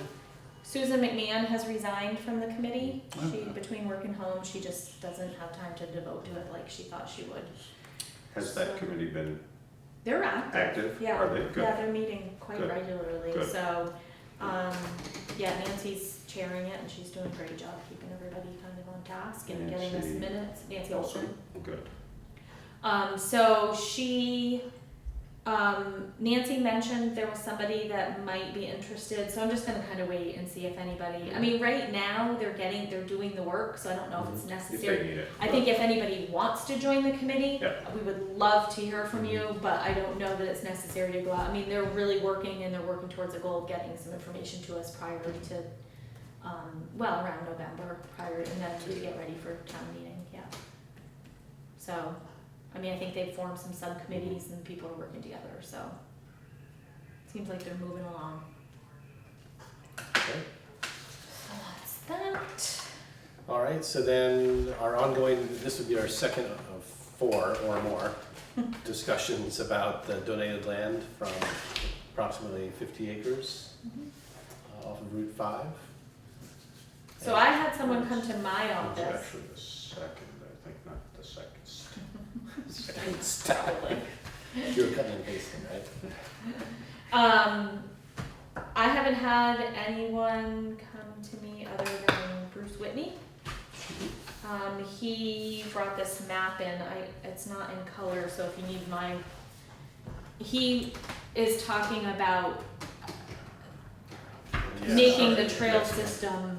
Susan McMahon has resigned from the committee. She, Okay. between work and home, she just doesn't have time to devote to it like she thought she would. Has that committee been They're active. active? Yeah, Are they? Good. yeah, they're meeting quite Good. regularly. Good. So, yeah, Nancy's chairing it and she's doing a great job keeping everybody kind of on task and getting us Nancy minutes. Nancy Olson. Good. So Nancy mentioned there was somebody that might be interested, so I'm just gonna kind of wait and see if anybody, I mean, right now, they're doing the work, so I don't know if it's If necessary. they need it. I think if anybody wants to join the committee, Yeah. we would love to hear from you, but I don't know that it's necessary to go out. I mean, they're really working and they're working towards a goal of getting some information to us prior to, around November, and then to get ready for town meeting, yeah. So, I mean, I think they've formed some subcommittees and people are working together, so seems like they're moving along. Okay. So that's that. All right, so then our ongoing, this would be our second of 4 or more discussions about the donated land from approximately 50 acres off of Route 5. So I had someone come to my It's office. actually the second, I think, not the second. You were cutting and pasting, right? I haven't had anyone come to me other than Bruce Whitney. He brought this map in. It's not in color, so if you need mine. He is talking about making the trail system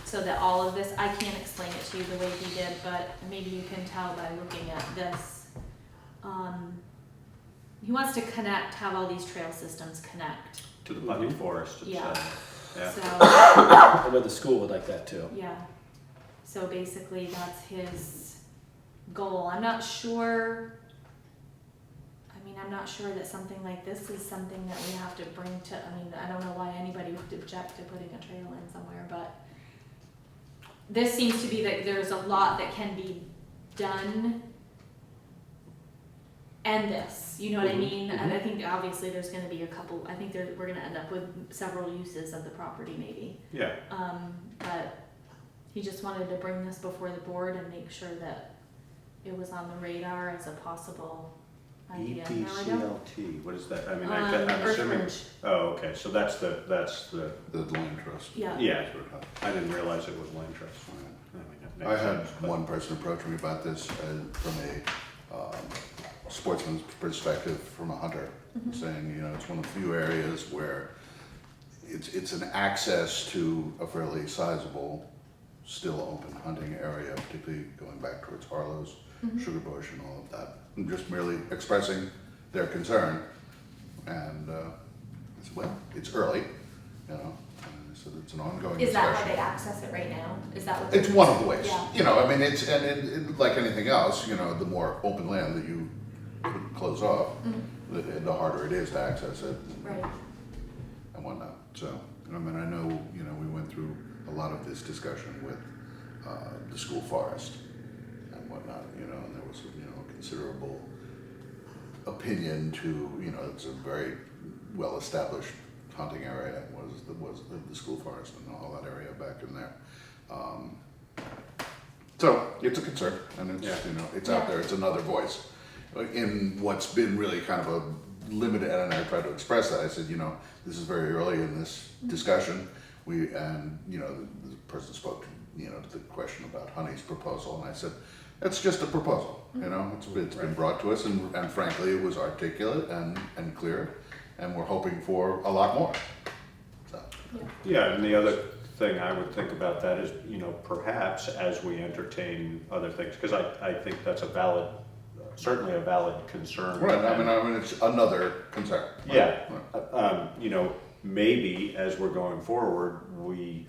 so that all of this, I can't explain it to you the way he did, but maybe you can tell by looking at this. He wants to have all these trail systems connect. To the Putney Forest, it Yeah. said. Yeah. So, I know the school would like that too. yeah. So basically that's his goal. I'm not sure that something like this is something that we have to bring to, I don't know why anybody would object to putting a trail in somewhere, but this seems to be that there's a lot that can be done and this, you know what I mean? And I think obviously there's gonna be a couple, I think we're gonna end up with several uses of the property maybe. Yeah. But he just wanted to bring this before the board and make sure that it was on the radar as a possible idea. Now I don't- EPCLT, what is that? I mean, Um, I'm assuming. Earthbridge. Oh, okay, so that's the, The land trust. Yeah. yeah, I didn't realize it was land trust. I mean, I that had makes sense, but- one person approach me about this from a sportsman's perspective, from a hunter, saying, you know, it's one of the few areas where it's an access to a fairly sizable, still open hunting area, particularly going back towards Harlow's, Sugar Bush and all of that. And just merely expressing their concern. And I said, well, it's early, you know, and so it's an ongoing Is discussion. that how they access it right now? Is that what? It's one of the ways, Yeah. you know, I mean, it, like anything else, you know, the more open land that you close off, the harder it is to access it. Right. And whatnot, so, I mean, I know, you know, we went through a lot of this discussion with the school forest, whatnot, you know, and there was, you know, considerable opinion to, you know, it's a very well-established hunting area, was the school forest and all that area back in there. So it's a concern, and it's, Yeah. you know, it's out there, it's another voice. In what's been really kind of a limited, and I tried to express that, I said, you know, this is very early in this discussion, and, you know, the person spoke, you know, to the question about Honey's proposal, and I said, it's just a proposal, you know, it's been brought to us, and frankly, it was articulate and clear, and we're hoping for a lot more, so. Yeah, and the other thing I would think about that is, you know, perhaps as we entertain other things, because I think that's a valid, certainly a valid concern. Right, I mean, it's another concern. Right? Yeah, Right. you know, maybe as we're going forward, we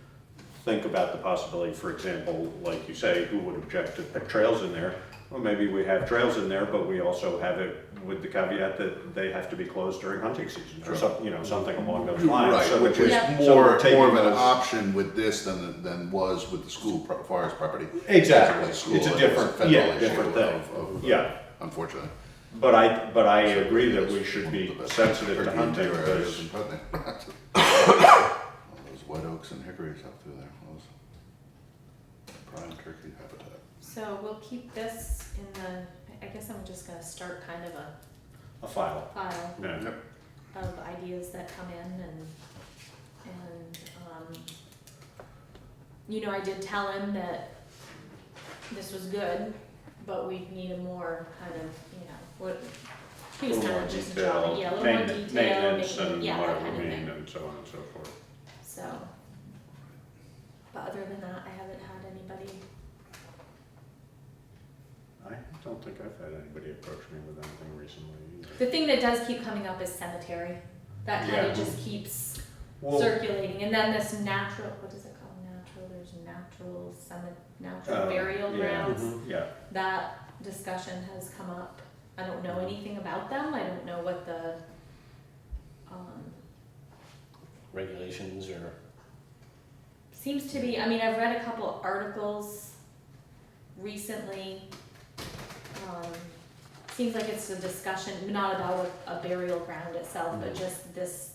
think about the possibility, for example, like you say, who would object to put trails in there? Well, maybe we have trails in there, but we also have it with the caveat that they have to be closed during hunting season, or something, you know, something along those lines. Right, So which that is Yeah. so we're more taking of an those- option with this than was with the school forest property. Exactly. It was school, It's a and different- federal yeah, issue different thing. Yeah. Unfortunately. But I agree that we should be One of the best sensitive to turkey hunting, interior areas because in Putney. All those white oaks and hickories up through there, those prime turkey habitat. So we'll keep this in the, I guess I'm just gonna start kind of a a file. file Yeah. Yep. of ideas that come in and, you know, I did tell him that this was good, but we need a more kind of, you know, what, he was Little kind more of just detail, drawing, yeah, a little more maintenance- detail, maintenance making, and yeah, what that it kind would of mean thing, and so on and so forth. so. But other than that, I haven't had anybody, I don't think I've had anybody approach me with anything recently either. the thing that does keep coming up is cemetery, that kind Yeah. of just keeps Well, circulating, and then this natural, what is it called, there's natural burial yeah, grounds. yeah, That discussion has come up. I don't know anything about them, I don't know what the, Regulations or, seems to be, I mean, I've read a couple articles recently. Seems like it's a discussion, not about a burial ground itself, but just this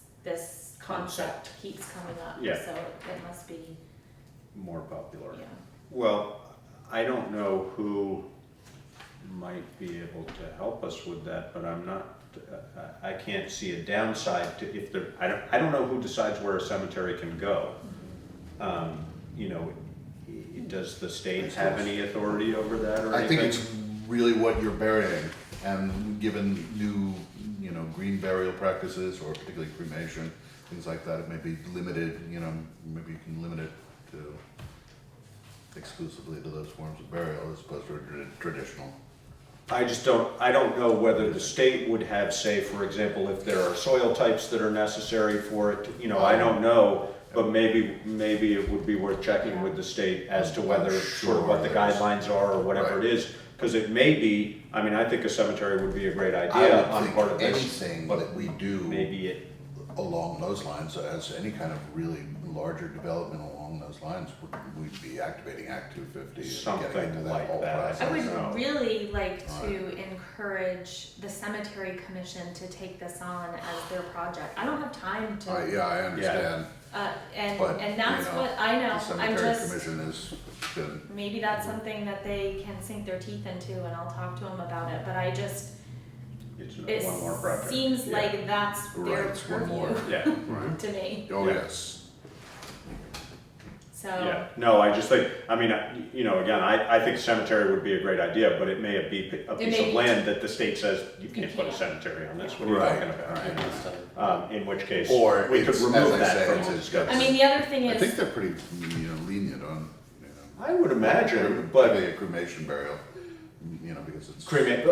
concept keeps coming up, Yeah. so it must be, more popular. yeah. Well, I don't know who might be able to help us with that, but I'm not, I can't see a downside to if there, I don't know who decides where a cemetery can go. You know, does the state have any authority over that or I anything? think it's really what you're burying, and given new, you know, green burial practices, or particularly cremation, things like that, it may be limited, you know, maybe you can limit it to exclusively to those forms of burial as opposed to a traditional. I don't know whether the state would have, say, for example, if there are soil types that are necessary for it, you know, I don't know, but maybe it would be worth checking with the state as to whether, sort of what the guidelines are or whatever it is, because it may be, I mean, I think a cemetery would be a great idea I on would part of think this, anything but that we do maybe it, along those lines, as any kind of really larger development along those lines, we'd be activating Act 250 and getting Something into that like whole that. process. I would No. really like to encourage the cemetery commission to take this on as their project. I don't have time to, Yeah, I understand, but, and that's you know, what, I know, the I'm cemetery just, commission has been, maybe that's something that they can sink their teeth into, and I'll talk to them about it, but I just, it's one more it project. seems Yeah. like that's their Right, it's one more. purview Yeah, right, to me, oh, Yeah. yes. so. yeah, no, I just think, I mean, you know, again, I think cemetery would be a great idea, but it may be a piece may of be. land that the state says, you can't put a can't. cemetery on this, what are you Right, talking about? right. You know? In which case, Or we could it's, as remove I that say, from it's- the it's- discussion. I mean, the other thing I think is, they're pretty, you know, lenient on, you know. I would imagine, But but a cremation burial, you know, because it's. cremate,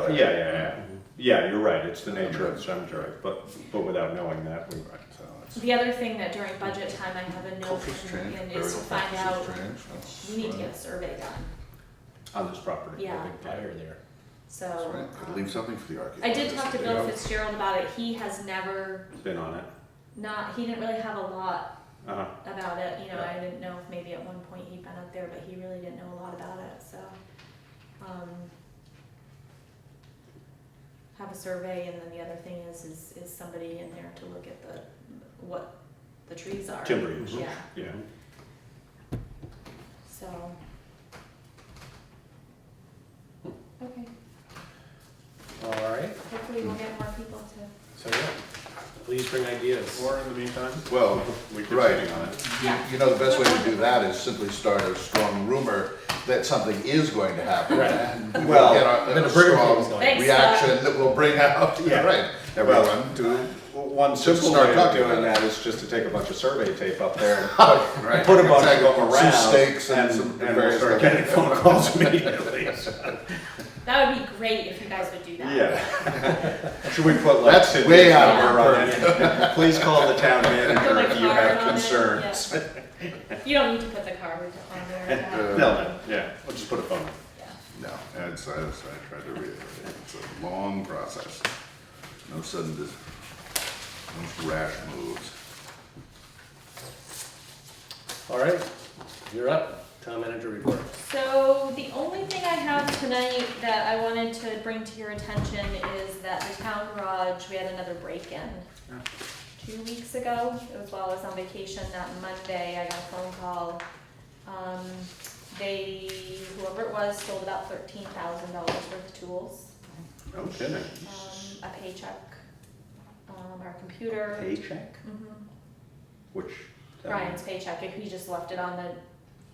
yeah, you're right, it's the nature of the cemetery, but without knowing that, we, Right, so it's. the other thing that during budget time I have a note Cultures change, and burial is to find out, practices change, that's, we need to get a survey done, on this property. yeah, big fire there. That's so. right, gotta leave something for the I archaeologists. did talk to Bill Fitzgerald about it, he has never, Been on it, he didn't really have a lot uh-huh, about it, you know, Yeah. I didn't know if maybe at one point he'd been up there, but he really didn't know a lot about it, so. have a survey, and then the other thing is somebody in there to look at what the trees are. Timber use. Yeah, Yeah. so. Okay, All right, hopefully we'll get more people to, so yeah, please bring ideas. Or in the meantime, Well, we keep right. sitting on it. You know, the best way to do that is simply start a strong rumor that something is going to happen. Right. And we Well, will then get a bigger a thing's strong going. Thanks, reaction that will bring out, Yeah. right, everyone to. One simple start way of talking doing about that is just to take a bunch of survey tape up there and Right. put a bunch of Exactly. them around. Some stakes and some and we'll various start stuff. getting phone calls immediately. So, that would be great if you guys would do that. yeah. Should we put like That's Cindy's way out of number our on it? Please call the town Put manager the if you card have on it, concerns. yeah. You don't need to put the card on there. No, yeah, we'll just put a phone. Yeah. No, as I tried to read it, it's a long process. No sudden, no rash moves. All right, you're up, town manager report. So the only thing I have tonight that I wanted to bring to your attention is that the town garage, we had another break-in. 2 weeks ago, it was while I was on vacation that Monday, I got a phone call. Whoever it was, stole about $13,000 worth of tools, No kidding. a paycheck, our computer. Paycheck? Mhm. Which? Brian's paycheck, he just left it on the,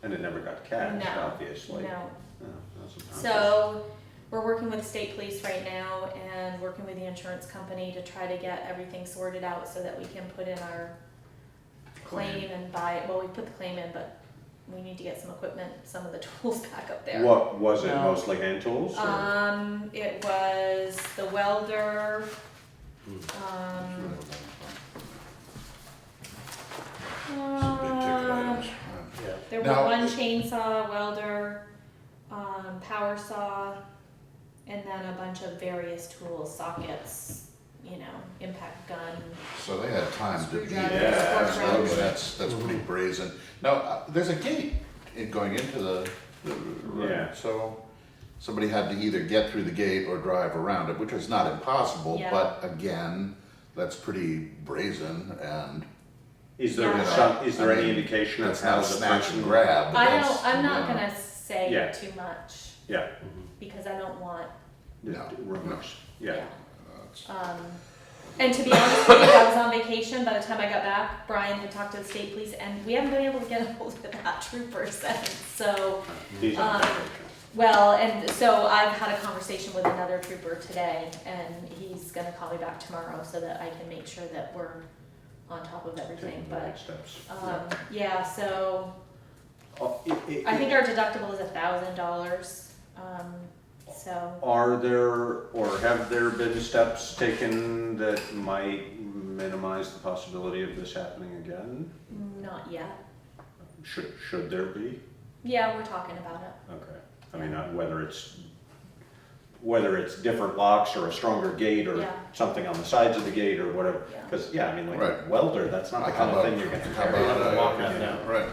And it never got cashed, No, obviously. no. Oh, that's a So, we're working with the state police right now and working with the insurance company to try to get everything sorted out so that we can put in our claim and buy it. Well, we put the claim in, but we need to get some equipment, some of the tools back up there. What, was it No. mostly hand tools? or- It was the welder, Some big ticket items. Yeah. there were Now- one chainsaw, welder, power saw, and then a bunch of various tools, sockets, impact gun. So they had time to be. Screwdriver, Yeah, fork absolutely, wrench. that's pretty brazen. Now, there's a gate going into the, Yeah. so somebody had to either get through the gate or drive around it, which is not impossible, Yeah. but again, that's pretty brazen and Is there Yeah. some, is there I any mean, indication of that's how not the a snatch person? and grab. but that's, I'm not you know, gonna say Yeah. too much, Yeah, because I don't want, No, rumors, yeah. it's- and to be honest with you, I was on vacation, by the time I got back, Brian had talked to the state police, and we haven't been able to get a hold of that trooper since, so, These are Um, vacation. well, and so I've had a conversation with another trooper today, and he's gonna call me back tomorrow so that I can make sure that we're on top of everything, Taking the but, right steps. yeah, so, Oh, I think our deductible is $1,000, so, Are there, or have there been steps taken that might minimize the possibility of this happening again? not yet. Should there be? Yeah, we're talking about it. Okay, I mean, whether it's different locks or a stronger gate or Yeah. something on the sides of the gate or whatever. Yeah. Because, yeah, I mean, like a Right. welder, that's not the How kind of about- thing you're gonna how carry about, out and walk yeah, in. no. Right,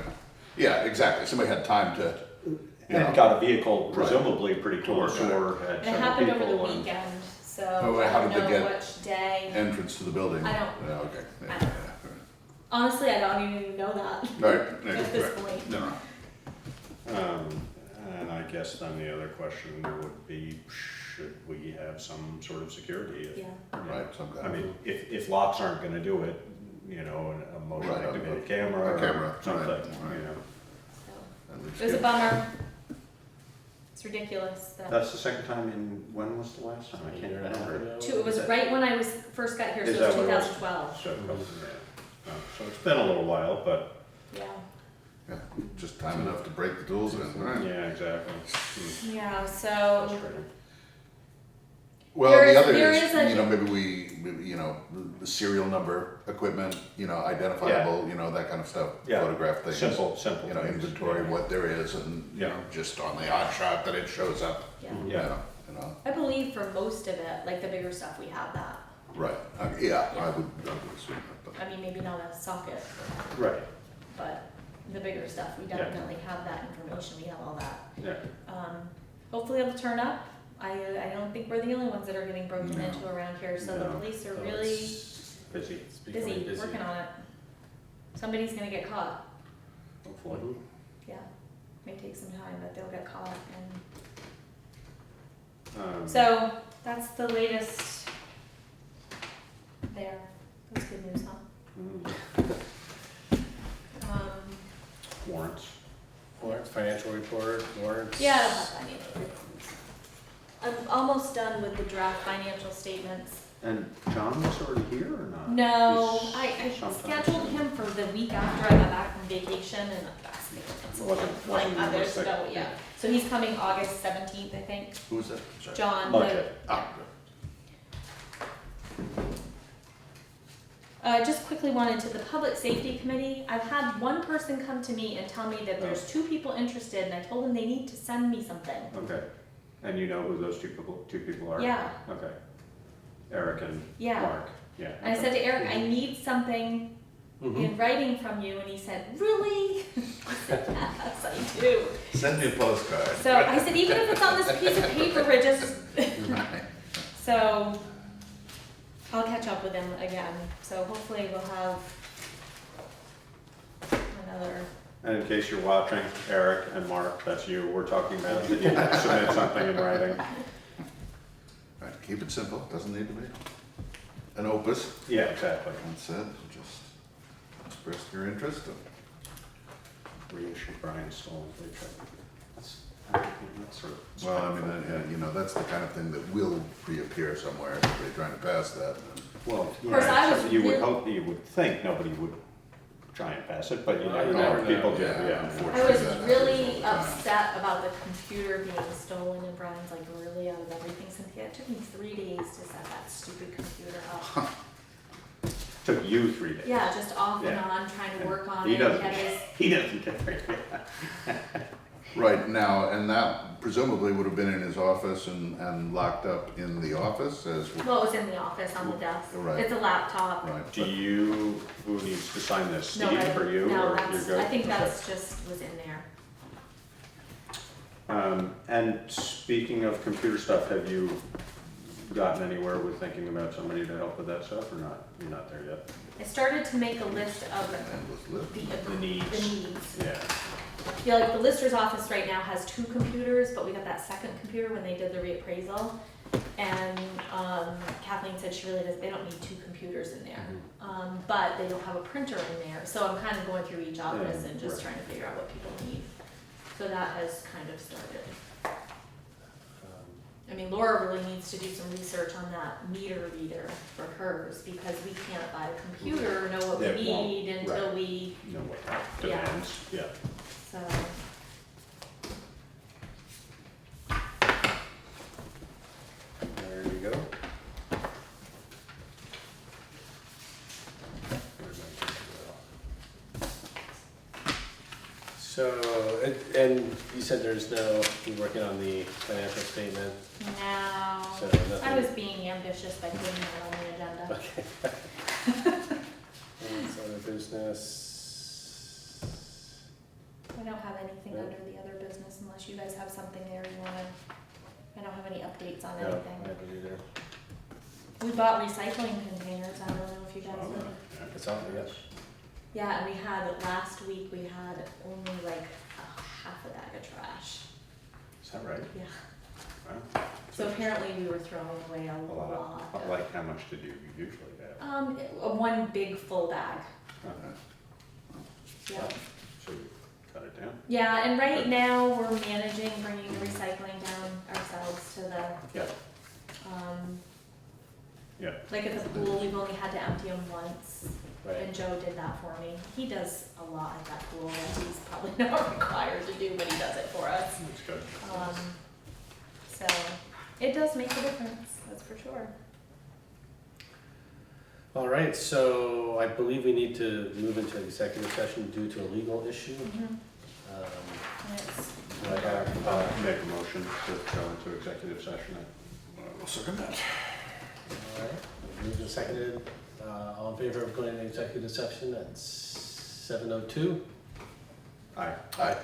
yeah, exactly, somebody had time to, you And know, got a vehicle Right. presumably pretty close Right. or had It several happened over the people and. weekend, so Oh, I how don't did they know get which day. entrance to the building. I don't- Yeah, okay. Yeah, I don't- Honestly, I don't even know that yeah. Right, at this right. point. No, And I guess then the other question would be, should we have some sort of security? Yeah. right, some kind I of. mean, if locks aren't gonna do it, a motion Right, activated a camera camera, or something, right, you know. So, At least it was a get- bummer. It's ridiculous that. That's the second time when was the last time? I A can't year and a half remember. ago. It was right when I first got here, so Is it was that what it was? 2012. So, so it's been a little while, but, Yeah. Yeah, just time enough to break the tools in, right? yeah, exactly. Hmm, Yeah, so, frustrating. Well, There the is- other there is, is a- maybe the serial number, equipment, identifiable, that kind of stuff, Yeah. photograph things. Simple things. Inventory, Yeah. what there is, and, Yeah. just on the odd shot that it shows up, yeah. Yeah. you know, I believe for most of it, like the bigger stuff, we have that. right, yeah, I would assume that, but. I mean, maybe not a socket, Right, but the bigger stuff, we Yeah. definitely have that information, we have all that. yeah. hopefully it'll turn up. I don't think we're the only ones that are getting broken No. into around here, so the No. police are So really it's Busy, becoming busy, working on it. Somebody's gonna get caught, hopefully. Mhm. yeah. May take some time, but they'll get caught, and Um, so that's the latest there. That's good news, huh? mm, Warrants. Warrants, financial report, warrants. Yeah, I don't have financial reports. I'm almost done with the draft financial statements. And John was already here or not? No, He's I sometime scheduled soon. him for the week after I got back from vacation, and that's it's Wasn't like others realistic. go, yeah. So he's coming August 17th, I think. Who's that? Sorry. John. Budget. Ah, Just quickly wanted to the Public Safety Committee. I've had one person come to me and tell me that there's 2 people interested, and I told them they need to send me something. Okay. And you know who those two people are? Yeah. Okay. Eric and Yeah. Mark. Yeah. And I okay. said to Eric, I need something Mhm. in writing from you, and he said, really? I said, yes, I do. Send me a postcard. So I said, even if it's on this piece of paper, we're just, Right. so I'll catch up with him again. So hopefully we'll have another, And in case you're watching, Eric and Mark, that's you. We're talking about that you submit something in writing. Right, keep it simple, doesn't need to be an opus. Yeah, exactly. That's it, just express your interest. Reissue Brian's stolen paycheck. That's sort of. Well, I mean, you know, that's the kind of thing that will reappear somewhere if they're trying to pass that. Well, Of course, I was you would real- hope, you would think nobody would try and pass it, but you Well, never you know. never know. People do, Yeah, yeah. I unfortunately. was that happens really all the time. upset about the computer being stolen, and Brian's like, really, out of everything, Cynthia? It took me 3 days to set that stupid computer up. Took you 3 days. Yeah, just off and Yeah. on, trying to And work on he it. doesn't, Had his- he doesn't get very good. Right, now, and that presumably would have been in his office and locked up in the office as well. Well, it was in the office on the desk. Right. It's a laptop. Right, Do you, who needs to sign this? No, Steve or you? no, or that's, you're good? I think Okay. that's just was in there. And speaking of computer stuff, have you gotten anywhere with thinking about somebody to help with that stuff or not? You're not there yet? I started to make a list of and was lit. The needs. The needs. Yeah. Yeah, like the lister's office right now has 2 computers, but we got that second computer when they did the reappraisal. And Kathleen said she really does, they don't need 2 computers in there. But they don't have a printer in there, so I'm kind of going through each office Yeah, and just right. trying to figure out what people need. So that has kind of started. I mean, Laura really needs to do some research on that meter reader for hers, because we can't buy a computer, or know what we It won't, need until right. we, You know what that Yeah. demands, yeah. so. There you go. So, and you said there's no, you're working on the financial statement, No, so I was nothing. being ambitious by putting that on the agenda. Okay. And so the business. I don't have anything No. under the other business unless you guys have something there you wanna, I don't have any updates on No, I anything. haven't either. We bought recycling containers, I don't know if you guys Oh, know. yeah. It's on, yes. Yeah, and we had, last week, we had only like half a bag of trash, Is that right? yeah. Wow. So apparently we were throwing away a A lot. lot. Like how much did you usually have? One big full bag, Okay. yeah. So you cut it down? Yeah, and right now, we're managing bringing the recycling down ourselves to the, Yeah. Yeah. like at the pool, we've only had to empty them once, Right. and Joe did that for me. He does a lot at that pool that he's probably not required to do, but he does it for us. That's good. So, it does make a difference, that's for sure. All right, so I believe we need to move into executive session due to a legal issue. And it's, Do I have, Make a motion to go into executive session. I'll second that. all right, moved and seconded, all in favor of going into executive session at 7:02? Aye. Aye.